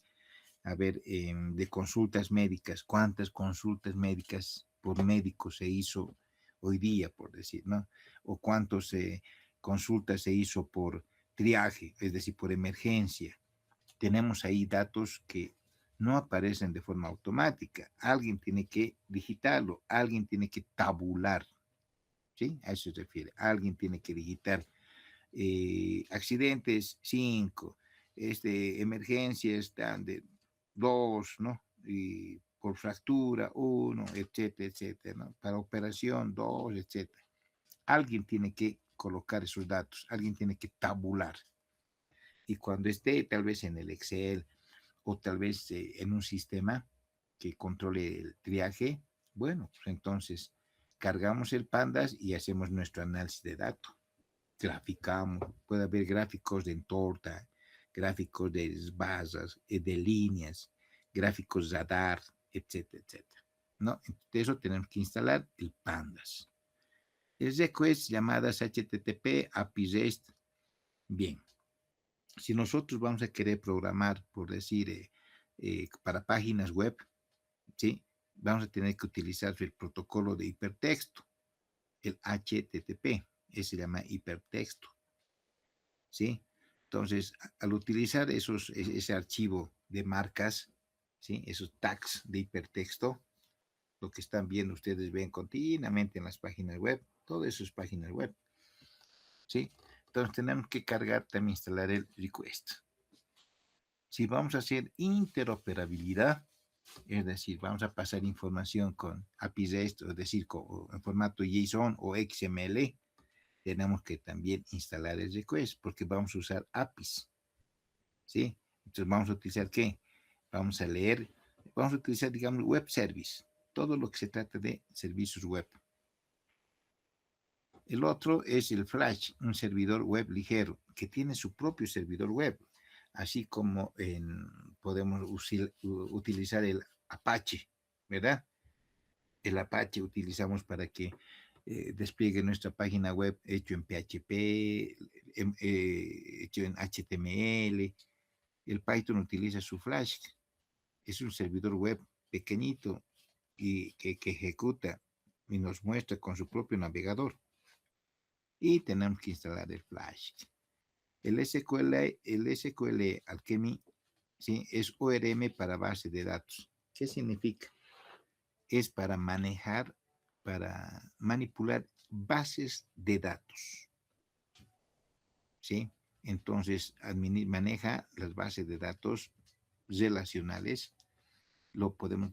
a ver, de consultas médicas, cuántas consultas médicas por médico se hizo hoy día, por decir, ¿no? O cuántas consultas se hizo por triaje, es decir, por emergencia. Tenemos ahí datos que no aparecen de forma automática. Alguien tiene que digitarlo, alguien tiene que tabular, ¿sí? A eso se refiere. Alguien tiene que digitar accidentes 5, emergencias están de 2, ¿no? Y por fractura 1, etcétera, etcétera, ¿no? Para operación 2, etcétera. Alguien tiene que colocar esos datos, alguien tiene que tabular. Y cuando esté tal vez en el Excel o tal vez en un sistema que controle el triaje, bueno, pues entonces cargamos el Pandas y hacemos nuestro análisis de datos. Graficamos, puede haber gráficos de entorta, gráficos de basas, de líneas, gráficos radar, etcétera, etcétera. ¿No? De eso tenemos que instalar el Pandas. El request, llamadas HTTP, API REST. Bien, si nosotros vamos a querer programar, por decir, para páginas web, ¿sí? Vamos a tener que utilizar el protocolo de hipertexto, el HTTP, ese se llama hipertexto, ¿sí? Entonces, al utilizar ese archivo de marcas, ¿sí? Esos tags de hipertexto, lo que están viendo ustedes ven continuamente en las páginas web, todas esas páginas web, ¿sí? Entonces tenemos que cargar, también instalar el request. Si vamos a hacer interoperabilidad, es decir, vamos a pasar información con API REST, es decir, en formato JSON o XML, tenemos que también instalar el request porque vamos a usar APIs, ¿sí? Entonces vamos a utilizar ¿qué? Vamos a leer, vamos a utilizar, digamos, web service, todo lo que se trata de servicios web. El otro es el Flash, un servidor web ligero que tiene su propio servidor web, así como podemos utilizar el Apache, ¿verdad? El Apache utilizamos para que despliegue nuestra página web hecho en PHP, hecho en HTML. El Python utiliza su Flash, es un servidor web pequeñito y que ejecuta y nos muestra con su propio navegador. Y tenemos que instalar el Flash. El SQL Alchemy, ¿sí? Es ORM para base de datos. ¿Qué significa? Es para manejar, para manipular bases de datos, ¿sí? Entonces, maneja las bases de datos relacionales.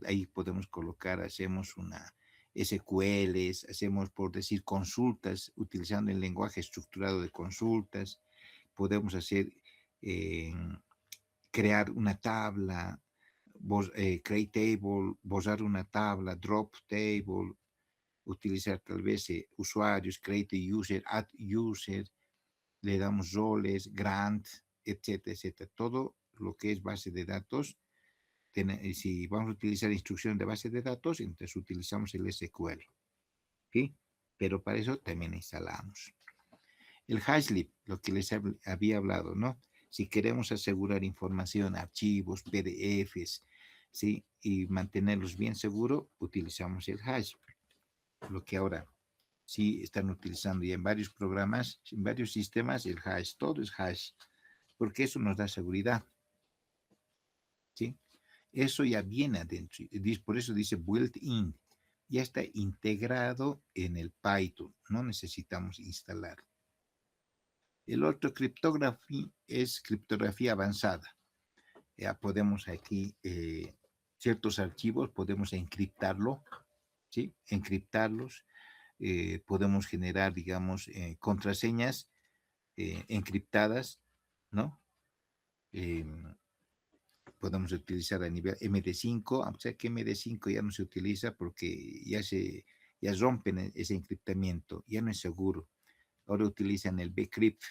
Ahí podemos colocar, hacemos una SQLs, hacemos, por decir, consultas, utilizando el lenguaje estructurado de consultas. Podemos hacer, eh, crear una tabla, create table, borrar una tabla, drop table, utilizar tal vez usuarios, create user, add user, le damos roles, grant, etcétera, etcétera. Todo lo que es base de datos, si vamos a utilizar instrucción de base de datos, entonces utilizamos el SQL, ¿sí? Pero para eso también instalamos. El hashlib, lo que les había hablado, ¿no? Si queremos asegurar información, archivos, PDFs, ¿sí? Y mantenerlos bien seguros, utilizamos el hash. Lo que ahora sí están utilizando ya en varios programas, en varios sistemas, el hash, todo es hash, porque eso nos da seguridad, ¿sí? Eso ya viene adentro. Por eso dice built-in. Ya está integrado en el Python. No necesitamos instalar. El otro criptografía es criptografía avanzada. Ya podemos aquí, ciertos archivos, podemos encriptarlo, ¿sí? Encriptarlos. Podemos generar, digamos, contraseñas encriptadas, ¿no? Eh, Podemos utilizar a nivel MD5, o sea que MD5 ya no se utiliza porque ya rompen ese encriptamiento, ya no es seguro. Ahora utilizan el bcrypt.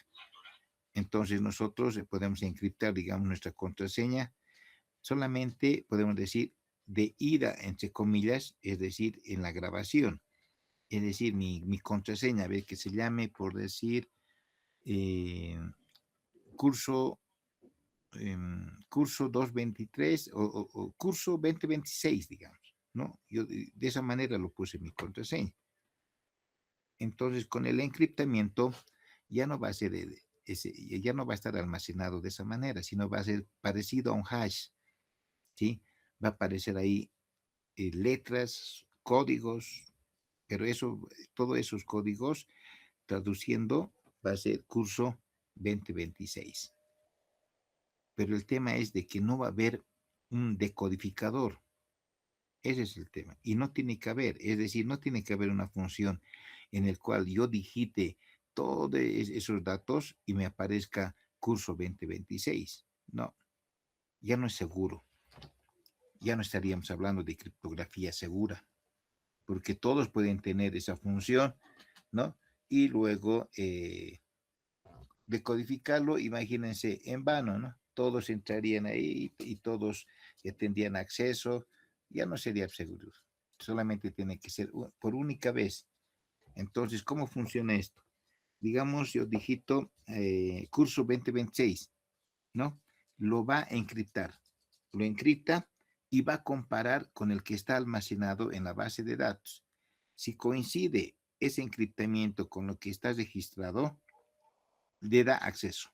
Entonces nosotros podemos encriptar, digamos, nuestra contraseña. Solamente podemos decir de ida, entre comillas, es decir, en la grabación. Es decir, mi contraseña, a ver, que se llame, por decir, eh, curso, curso 223 o curso 2026, digamos, ¿no? Yo de esa manera lo puse en mi contraseña. Entonces, con el encriptamiento ya no va a ser ya no va a estar almacenado de esa manera, sino va a ser parecido a un hash, ¿sí? Va a aparecer ahí letras, códigos, pero todos esos códigos traduciendo va a ser curso 2026. Pero el tema es de que no va a haber un decodificador. Ese es el tema. Y no tiene que haber, es decir, no tiene que haber una función en el cual yo digite todos esos datos y me aparezca curso 2026. No, ya no es seguro. Ya no estaríamos hablando de criptografía segura, porque todos pueden tener esa función, ¿no? Y luego decodificarlo, imagínense, en vano, ¿no? Todos entrarían ahí y todos tendrían acceso, ya no sería seguro. Solamente tiene que ser por única vez. Entonces, ¿cómo funciona esto? Digamos, yo digito curso 2026, ¿no? Lo va a encriptar, lo encripta y va a comparar con el que está almacenado en la base de datos. Si coincide ese encriptamiento con lo que está registrado, le da acceso.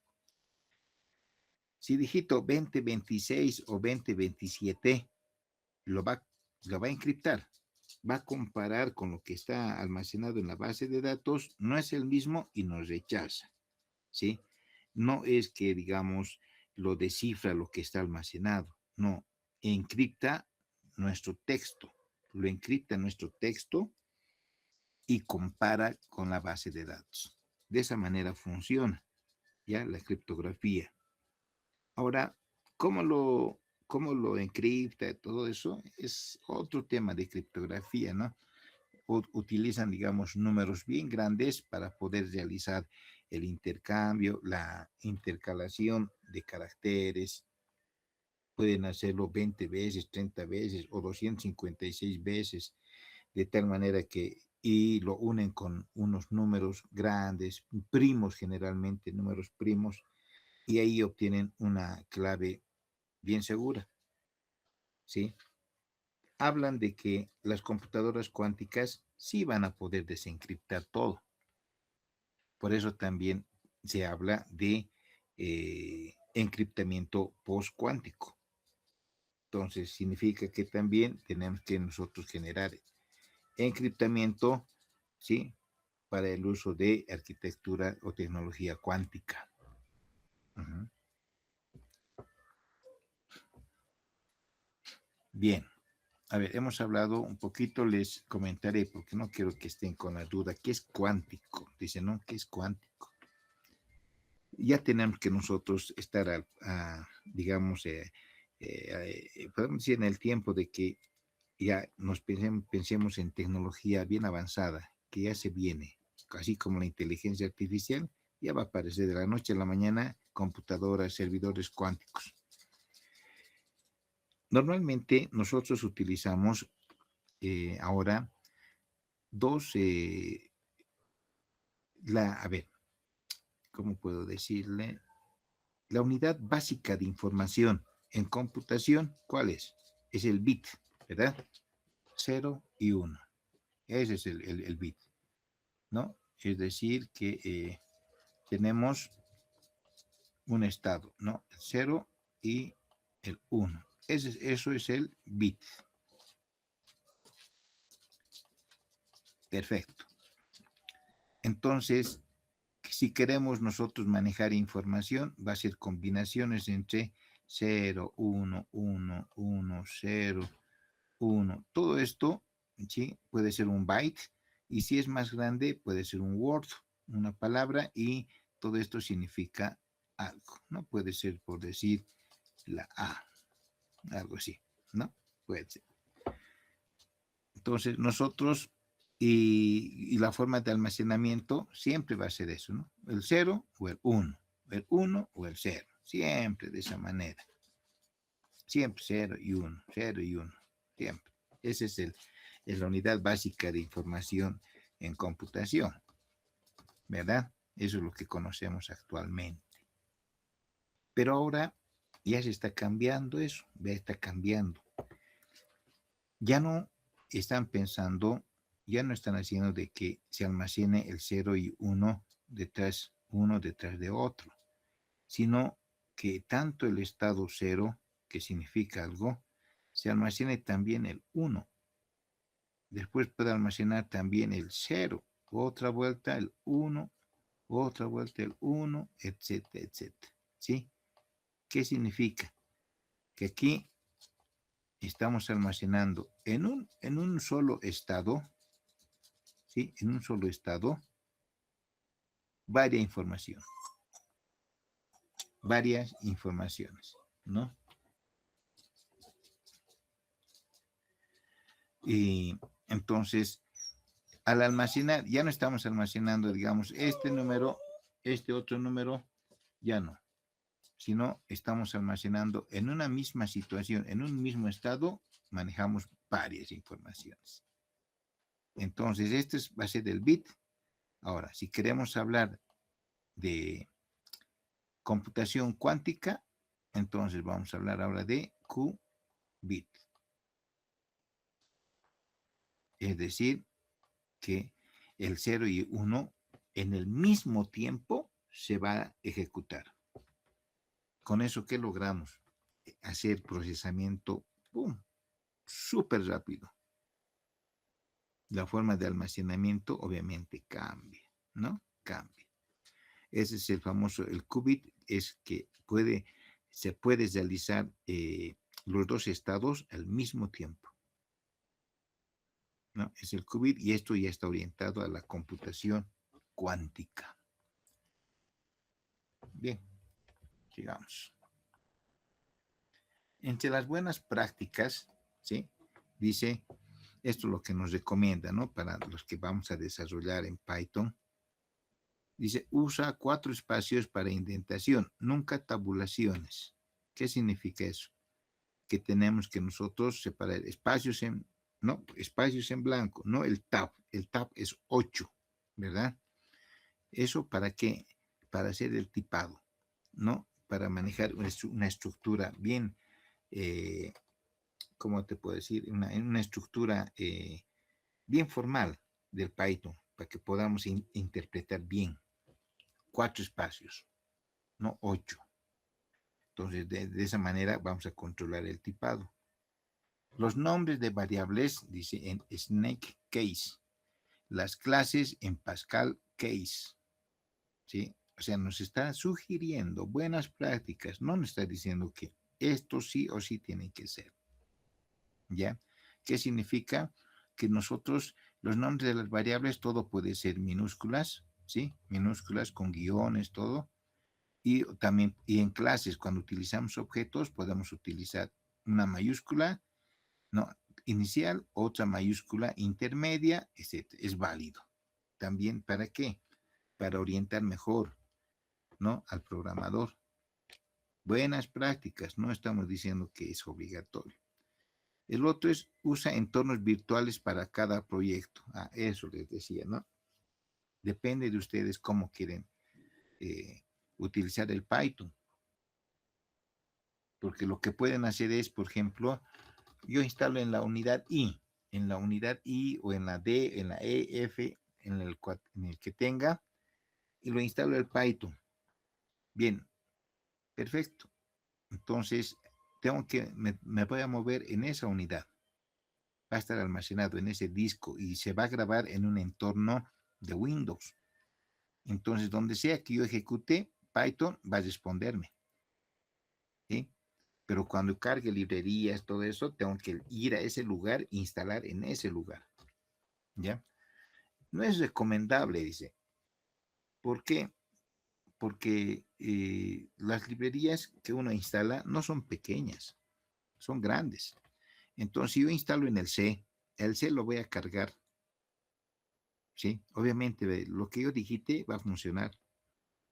Si digito 2026 o 2027, lo va a encriptar, va a comparar con lo que está almacenado en la base de datos, no es el mismo y nos rechaza, ¿sí? No es que, digamos, lo descifra lo que está almacenado, no, encripta nuestro texto, lo encripta nuestro texto y compara con la base de datos. De esa manera funciona, ¿ya? La criptografía. Ahora, ¿cómo lo encripta? Todo eso es otro tema de criptografía, ¿no? Utilizan, digamos, números bien grandes para poder realizar el intercambio, la intercalación de caracteres. Pueden hacerlo 20 veces, 30 veces o 256 veces, de tal manera y lo unen con unos números grandes, primos generalmente, números primos, y ahí obtienen una clave bien segura, ¿sí? Hablan de que las computadoras cuánticas sí van a poder desencriptar todo. Por eso también se habla de encriptamiento postcuántico. Entonces, significa que también tenemos que nosotros generar encriptamiento, ¿sí? Para el uso de arquitectura o tecnología cuántica. Uh-huh. Bien. A ver, hemos hablado un poquito, les comentaré, porque no quiero que estén con la duda, ¿qué es cuántico? Dicen, ¿no? ¿Qué es cuántico? Ya tenemos que nosotros estar, digamos, podemos decir en el tiempo de que ya nos pensemos en tecnología bien avanzada, que ya se viene, así como la inteligencia artificial, ya va a aparecer de la noche a la mañana computadoras, servidores cuánticos. Normalmente nosotros utilizamos ahora dos, a ver, ¿cómo puedo decirle? La unidad básica de información en computación, ¿cuál es? Es el bit, ¿verdad? 0 y 1. Ese es el bit, ¿no? Es decir, que tenemos un estado, ¿no? El 0 y el 1. Eso es el bit. Perfecto. Entonces, si queremos nosotros manejar información, va a ser combinaciones entre 0, 1, 1, 1, 0, 1. Todo esto, ¿sí? Puede ser un byte, y si es más grande, puede ser un word, una palabra, y todo esto significa algo, ¿no? Puede ser, por decir, la A, algo así, ¿no? Puede ser. Entonces, nosotros, y la forma de almacenamiento siempre va a ser eso, ¿no? El 0 o el 1 o el 0, siempre de esa manera. Siempre 0 y 1, 0 y 1, siempre. Esa es la unidad básica de información en computación, ¿verdad? Eso es lo que conocemos actualmente. Pero ahora ya se está cambiando eso, ya está cambiando. Ya no están pensando, ya no están haciendo de que se almacene el 0 y uno detrás de otro, sino que tanto el estado 0, que significa algo, se almacene también el 1. Después puede almacenar también el 0, otra vuelta el 1, otra vuelta el 1, etcétera, etcétera. ¿Sí? ¿Qué significa? Que aquí estamos almacenando en un solo estado, ¿sí? En un solo estado, varias informaciones, ¿no? Y entonces, al almacenar, ya no estamos almacenando, digamos, este número, este otro número, ya no, sino estamos almacenando en una misma situación, en un mismo estado, manejamos varias informaciones. Entonces, este va a ser el bit. Ahora, si queremos hablar de computación cuántica, entonces vamos a hablar ahora de qubit. Es decir, que el 0 y 1 en el mismo tiempo se va a ejecutar. Con eso, ¿qué logramos? Hacer procesamiento, ¡pum!, súper rápido. La forma de almacenamiento obviamente cambia, ¿no? Cambia. Ese es el famoso, el qubit, es que se puede realizar los dos estados al mismo tiempo, ¿no? Es el qubit, y esto ya está orientado a la computación cuántica. Bien, sigamos. Entre las buenas prácticas, ¿sí? Dice, esto es lo que nos recomienda, ¿no? Para los que vamos a desarrollar en Python. Dice, usa 4 espacios para indentación, nunca tabulaciones. ¿Qué significa eso? Que tenemos que nosotros separar espacios espacios en blanco, no el tab. El tab es 8, ¿verdad? ¿Eso para qué? Para hacer el tipado, ¿no? Para manejar una estructura bien, ¿cómo te puedo decir? Una estructura bien formal del Python, para que podamos interpretar bien. 4 espacios, no 8. Entonces, de esa manera vamos a controlar el tipado. Los nombres de variables, dice en Snake Case. Las clases en Pascal Case. ¿Sí? O sea, nos está sugiriendo buenas prácticas. No nos está diciendo que esto sí o sí tiene que ser. ¿Ya? ¿Qué significa? Que nosotros, los nombres de las variables, todo puede ser minúsculas, ¿sí? Minúsculas con guiones, todo. Y también, y en clases, cuando utilizamos objetos, podemos utilizar una mayúscula, ¿no?, inicial, otra mayúscula intermedia, etc. Es válido. También, ¿para qué? Para orientar mejor, ¿no?, al programador. Buenas prácticas, no estamos diciendo que es obligatorio. El otro es, usa entornos virtuales para cada proyecto. Eso les decía, ¿no? Depende de ustedes cómo quieren utilizar el Python. Porque lo que pueden hacer es, por ejemplo, yo instalo en la unidad I o en la D, en la E, F, en el que tenga, y lo instalo el Python. Bien, perfecto. Entonces, me voy a mover en esa unidad. Va a estar almacenado en ese disco y se va a grabar en un entorno de Windows. Entonces, donde sea que yo ejecute, Python va a responderme. ¿Sí? Pero cuando cargue librerías, todo eso, tengo que ir a ese lugar, instalar en ese lugar. ¿Ya? No es recomendable, dice. ¿Por qué? Porque las librerías que uno instala no son pequeñas, son grandes. Entonces, si yo instalo en el C lo voy a cargar, ¿sí? Obviamente, lo que yo digite va a funcionar.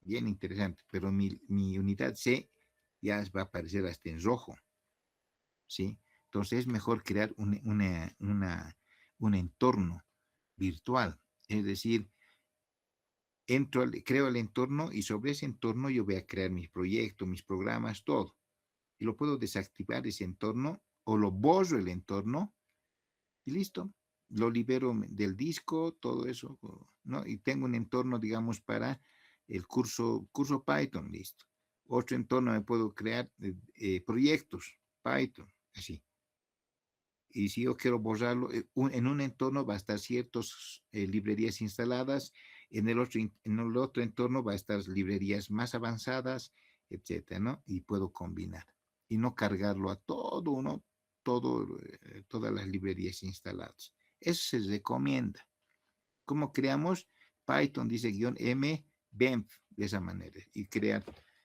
Bien interesante, pero mi unidad C ya va a aparecer hasta en rojo, ¿sí? Entonces es mejor crear un entorno virtual, es decir, creo el entorno y sobre ese entorno yo voy a crear mis proyectos, mis programas, todo. Y lo puedo desactivar ese entorno o lo borro el entorno y listo. Lo libero del disco, todo eso, ¿no? Y tengo un entorno, digamos, para el curso Python, listo. Otro entorno me puedo crear proyectos, Python, así. Y si yo quiero borrarlo, en un entorno va a estar ciertas librerías instaladas, en el otro entorno va a estar librerías más avanzadas, etcétera, ¿no? Y puedo combinar y no cargarlo a todo uno, todas las librerías instaladas. Eso se recomienda. ¿Cómo creamos? Python dice guión M, BEMP, de esa manera, y crear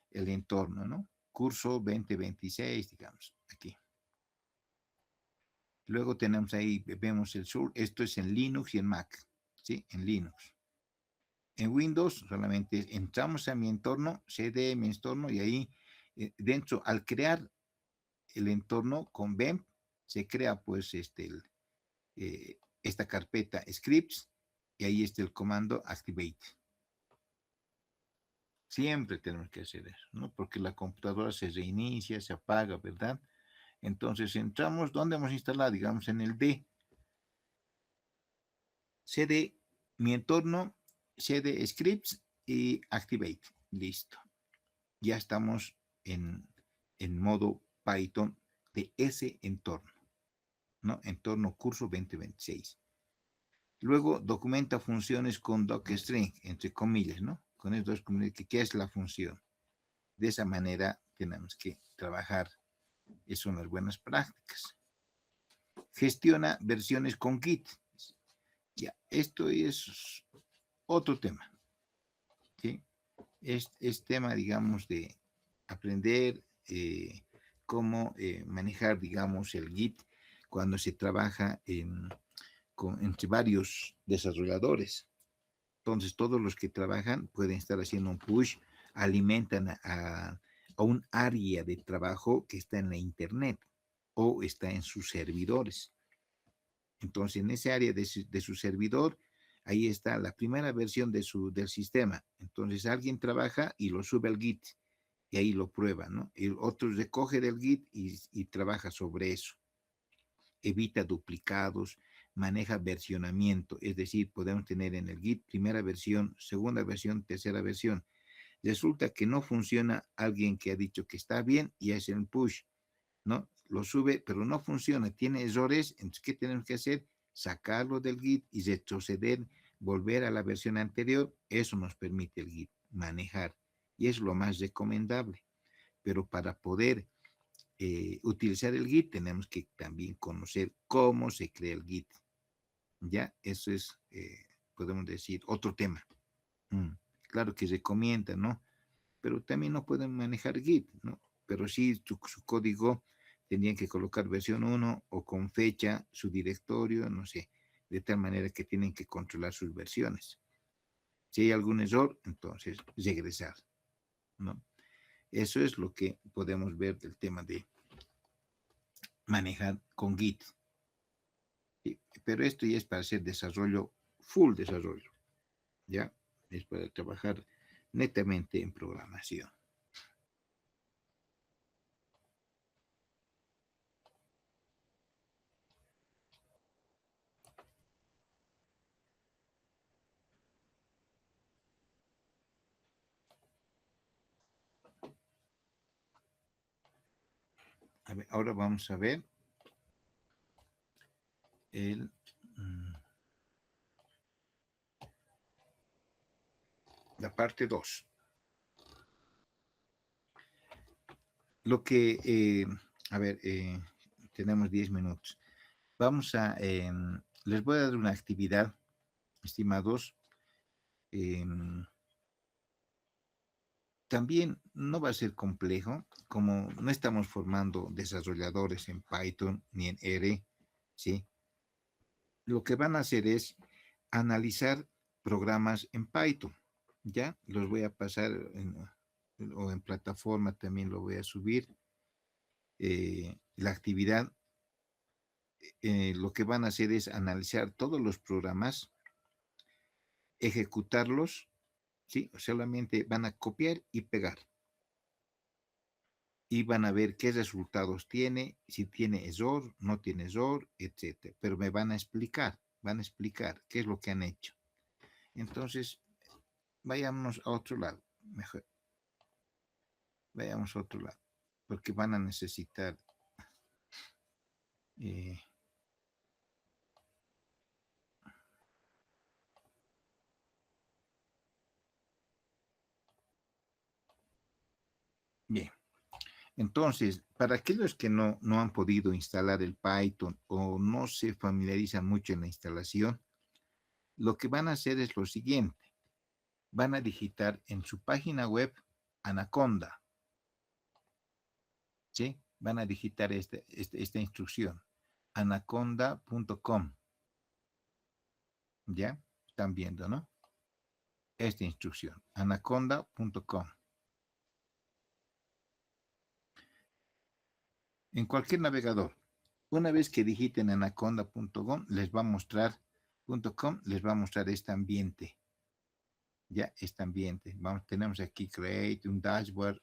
el entorno, ¿no? Curso 2026, digamos, aquí. Luego tenemos ahí, vemos el sur, esto es en Linux y en Mac, ¿sí? En Linux. En Windows solamente entramos a mi entorno, cd mi entorno y ahí dentro, al crear el entorno con BEMP, se crea pues esta carpeta scripts y ahí está el comando activate. Siempre tenemos que hacer eso, ¿no? Porque la computadora se reinicia, se apaga, ¿verdad? Entonces entramos, ¿dónde hemos instalado? Digamos en el D. cd mi entorno, cd scripts y activate. Listo. Ya estamos en modo Python de ese entorno, ¿no? Entorno curso 2026. Luego documenta funciones con docstring, entre comillas, ¿no? Con estos dos comillas, ¿qué es la función? De esa manera tenemos que trabajar. Esas son las buenas prácticas. Gestiona versiones con Git. Ya, esto es otro tema, ¿sí? Es tema, digamos, de aprender cómo manejar, digamos, el Git cuando se trabaja entre varios desarrolladores. Entonces, todos los que trabajan pueden estar haciendo un push, alimentan a un área de trabajo que está en la Internet o está en sus servidores. Entonces, en ese área de su servidor, ahí está la primera versión del sistema. Entonces, alguien trabaja y lo sube al Git y ahí lo prueba, ¿no? El otro recoge del Git y trabaja sobre eso. Evita duplicados, maneja versionamiento, es decir, podemos tener en el Git primera versión, segunda versión, tercera versión. Resulta que no funciona alguien que ha dicho que está bien y hace un push, ¿no? Lo sube, pero no funciona, tiene errores, entonces, ¿qué tenemos que hacer? Sacarlo del Git y retroceder, volver a la versión anterior, eso nos permite el Git manejar y es lo más recomendable. Pero para poder utilizar el Git tenemos que también conocer cómo se crea el Git. Ya, eso es, podemos decir, otro tema. Claro que recomienda, ¿no? Pero también no pueden manejar Git, ¿no? Pero sí su código tendrían que colocar versión 1 o con fecha, su directorio, no sé, de tal manera que tienen que controlar sus versiones. Si hay algún error, entonces regresar, ¿no? Eso es lo que podemos ver del tema de manejar con Git. ¿Sí? Pero esto ya es para hacer desarrollo, full desarrollo, ¿ya? Es para trabajar netamente en programación. A ver, ahora vamos a ver el, mm, la parte 2. Lo que, a ver, tenemos 10 minutos. Vamos a, les voy a dar una actividad, estimados. em, También no va a ser complejo, como no estamos formando desarrolladores en Python ni en R, ¿sí? Lo que van a hacer es analizar programas en Python, ¿ya? Los voy a pasar o en plataforma también lo voy a subir. La actividad, lo que van a hacer es analizar todos los programas, ejecutarlos, ¿sí? Solamente van a copiar y pegar. Y van a ver qué resultados tiene, si tiene error, no tiene error, etcétera. Pero me van a explicar qué es lo que han hecho. Entonces, vayamos a otro lado, mejor, vayamos a otro lado, porque van a necesitar, eh, bien. Entonces, para aquellos que no han podido instalar el Python o no se familiarizan mucho en la instalación, lo que van a hacer es lo siguiente. Van a digitar en su página web Anaconda, ¿sí? Van a digitar esta instrucción, anaconda.com, ¿ya? Están viendo, ¿no? Esta instrucción, anaconda.com. En cualquier navegador, una vez que digiten anaconda.com, les va a mostrar este ambiente, ¿ya? Este ambiente. Tenemos aquí create un dashboard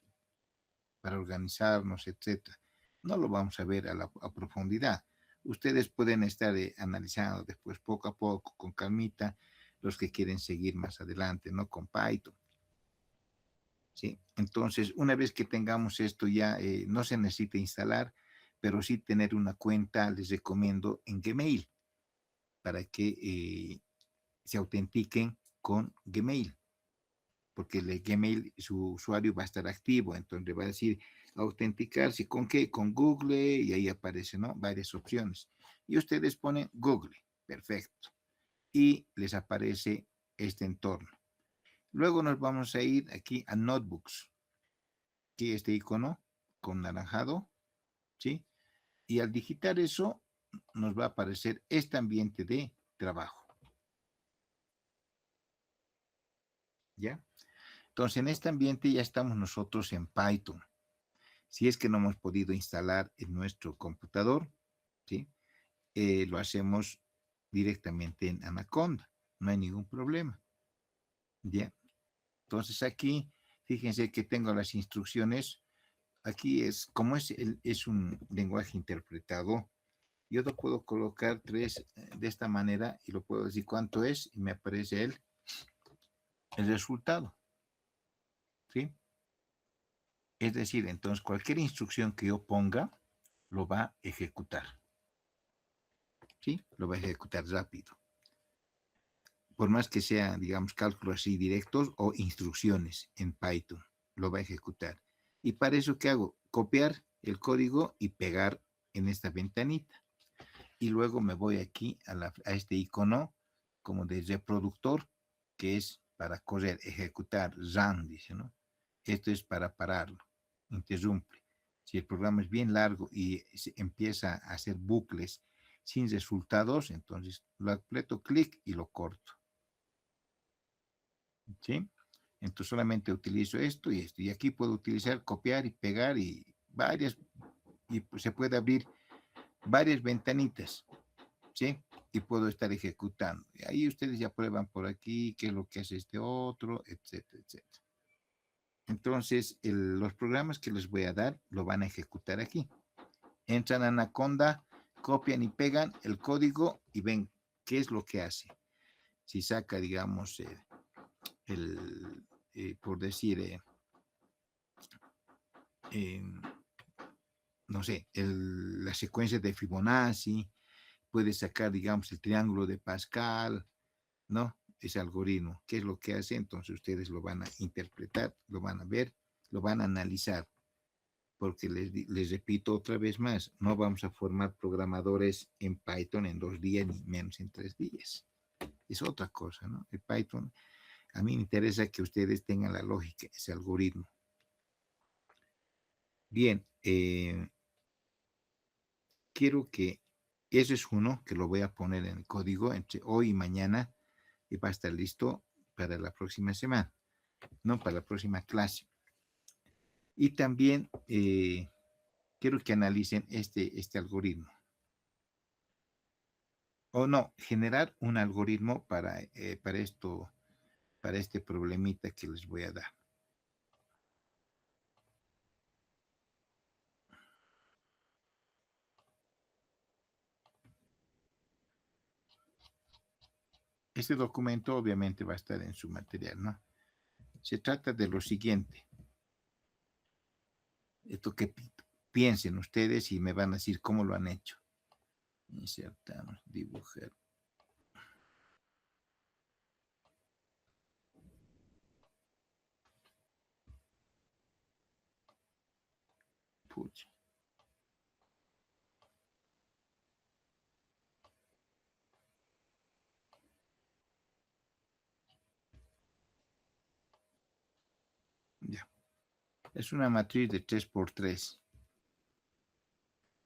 para organizarnos, etcétera. No lo vamos a ver a profundidad. Ustedes pueden estar analizando después poco a poco, con calmita, los que quieren seguir más adelante, ¿no? Con Python. ¿Sí? Entonces, una vez que tengamos esto ya, no se necesita instalar, pero sí tener una cuenta, les recomiendo, en Gmail, para que se autentiquen con Gmail, porque el Gmail, su usuario va a estar activo, entonces va a decir autenticarse con qué, con Google, y ahí aparecen, ¿no? Varias opciones. Y ustedes ponen Google, perfecto, y les aparece este entorno. Luego nos vamos a ir aquí a Notebooks, que este icono con naranjado, ¿sí? Y al digitar eso, nos va a aparecer este ambiente de trabajo, ¿ya? Entonces, en este ambiente ya estamos nosotros en Python. Si es que no hemos podido instalar en nuestro computador, ¿sí? Lo hacemos directamente en Anaconda, no hay ningún problema, ¿ya? Entonces aquí, fíjense que tengo las instrucciones. Aquí es, como es un lenguaje interpretado, yo lo puedo colocar tres de esta manera y lo puedo decir cuánto es y me aparece el resultado, ¿sí? Es decir, entonces cualquier instrucción que yo ponga lo va a ejecutar, ¿sí? Lo va a ejecutar rápido. Por más que sea, digamos, cálculos así directos o instrucciones en Python, lo va a ejecutar. Y para eso, ¿qué hago? Copiar el código y pegar en esta ventanita. Y luego me voy aquí a este icono como de reproductor, que es para correr, ejecutar, run, dice, ¿no? Esto es para pararlo, interrumpe. Si el programa es bien largo y empieza a hacer bucles sin resultados, entonces lo aprieto clic y lo corto, ¿sí? Entonces solamente utilizo esto y esto. Y aquí puedo utilizar copiar y pegar y varias, y pues se puede abrir varias ventanitas, ¿sí? Y puedo estar ejecutando. Y ahí ustedes ya prueban por aquí qué es lo que hace este otro, etcétera, etcétera. Entonces, los programas que les voy a dar lo van a ejecutar aquí. Entran a Anaconda, copian y pegan el código y ven qué es lo que hace. Si saca, digamos, por decir, no sé, la secuencia de Fibonacci, puede sacar, digamos, el triángulo de Pascal, ¿no? Ese algoritmo. ¿Qué es lo que hace? Entonces ustedes lo van a interpretar, lo van a ver, lo van a analizar. Porque les repito otra vez más, no vamos a formar programadores en Python en 2 días ni menos en 3 días. Es otra cosa, ¿no? El Python, a mí me interesa que ustedes tengan la lógica, ese algoritmo. Bien, quiero que ese es uno que lo voy a poner en el código entre hoy y mañana y va a estar listo para la próxima semana, no para la próxima clase. Y también quiero que analicen este algoritmo. O no, generar un algoritmo para este problemita que les voy a dar. Este documento obviamente va a estar en su material, ¿no? Se trata de lo siguiente. Esto que piensen ustedes y me van a decir cómo lo han hecho. Insertamos, dibujar. Pucha. Ya. Es una matriz de 3 por 3.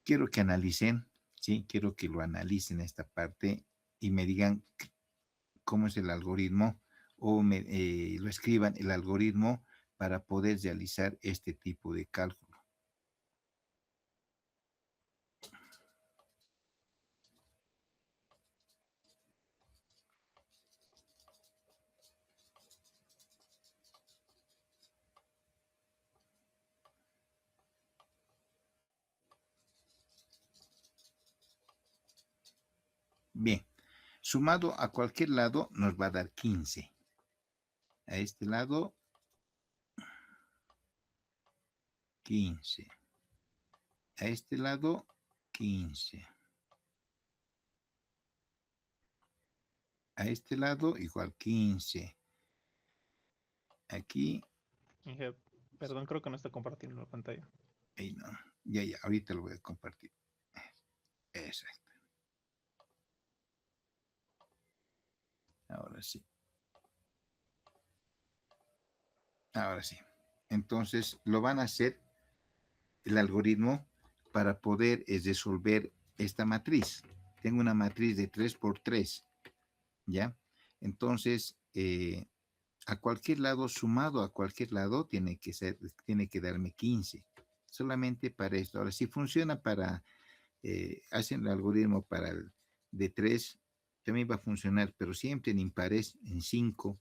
Quiero que analicen, ¿sí? Quiero que lo analicen esta parte y me digan cómo es el algoritmo o lo escriban el algoritmo para poder realizar este tipo de cálculo. Bien, sumado a cualquier lado nos va a dar 15. A este lado, 15. A este lado, 15. A este lado, igual 15. Aquí, Inge, perdón, creo que no está compartiendo la pantalla. ahí no. Ya, ahorita lo voy a compartir. Exacto. Ahora sí. Ahora sí. Entonces, lo van a hacer el algoritmo para poder resolver esta matriz. Tengo una matriz de 3 por 3, ¿ya? Entonces, a cualquier lado, sumado a cualquier lado, tiene que darme 15. Solamente para esto. Ahora, si funciona hacen el algoritmo para el de 3, también va a funcionar, pero siempre en impares, en 5,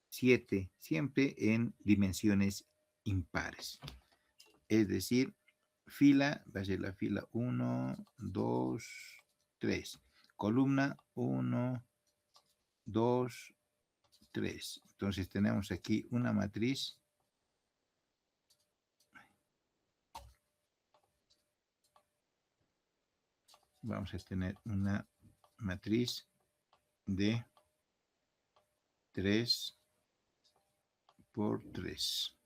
7, siempre en dimensiones impares. Es decir, fila, va a ser la fila 1, 2, 3. Columna 1, 2, 3. Entonces tenemos aquí una matriz. Vamos a tener una matriz de 3 por 3.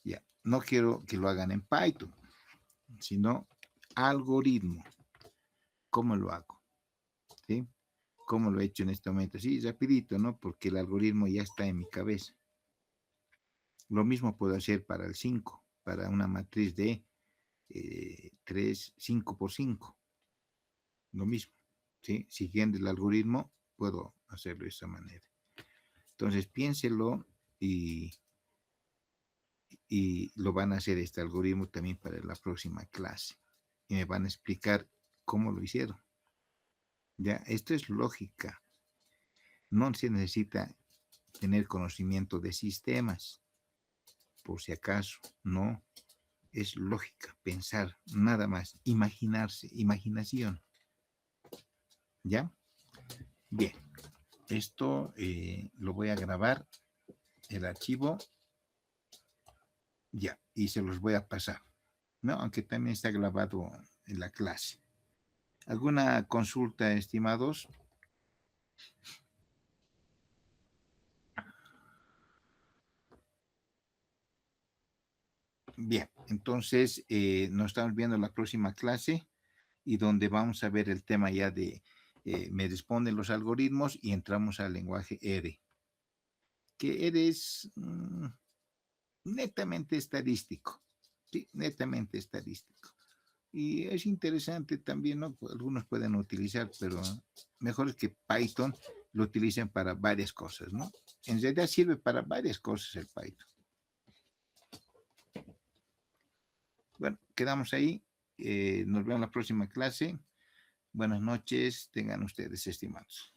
Ya, no quiero que lo hagan en Python, sino algoritmo. ¿Cómo lo hago? ¿Sí? ¿Cómo lo he hecho en este momento? Sí, rapidito, ¿no? Porque el algoritmo ya está en mi cabeza. Lo mismo puedo hacer para el 5, para una matriz de 3, 5 por 5. Lo mismo, ¿sí? Siguiendo el algoritmo, puedo hacerlo de esa manera. Entonces, piénselo y lo van a hacer este algoritmo también para la próxima clase. Y me van a explicar cómo lo hicieron. Ya, esto es lógica. No se necesita tener conocimiento de sistemas, por si acaso, no. Es lógica, pensar, nada más, imaginarse, imaginación. ¿Ya? Bien, esto lo voy a grabar, el archivo, ya, y se los voy a pasar. ¿no? Aunque también está grabado en la clase. ¿Alguna consulta, estimados? Bien, entonces nos estamos viendo en la próxima clase y donde vamos a ver el tema ya de me responden los algoritmos y entramos al lenguaje R, que R es netamente estadístico, ¿sí? Netamente estadístico. Y es interesante también, ¿no? Algunos pueden utilizar, pero mejor es que Python lo utilicen para varias cosas, ¿no? En realidad sirve para varias cosas el Python. Bueno, quedamos ahí. Nos vemos en la próxima clase. Buenas noches, tengan ustedes, estimados.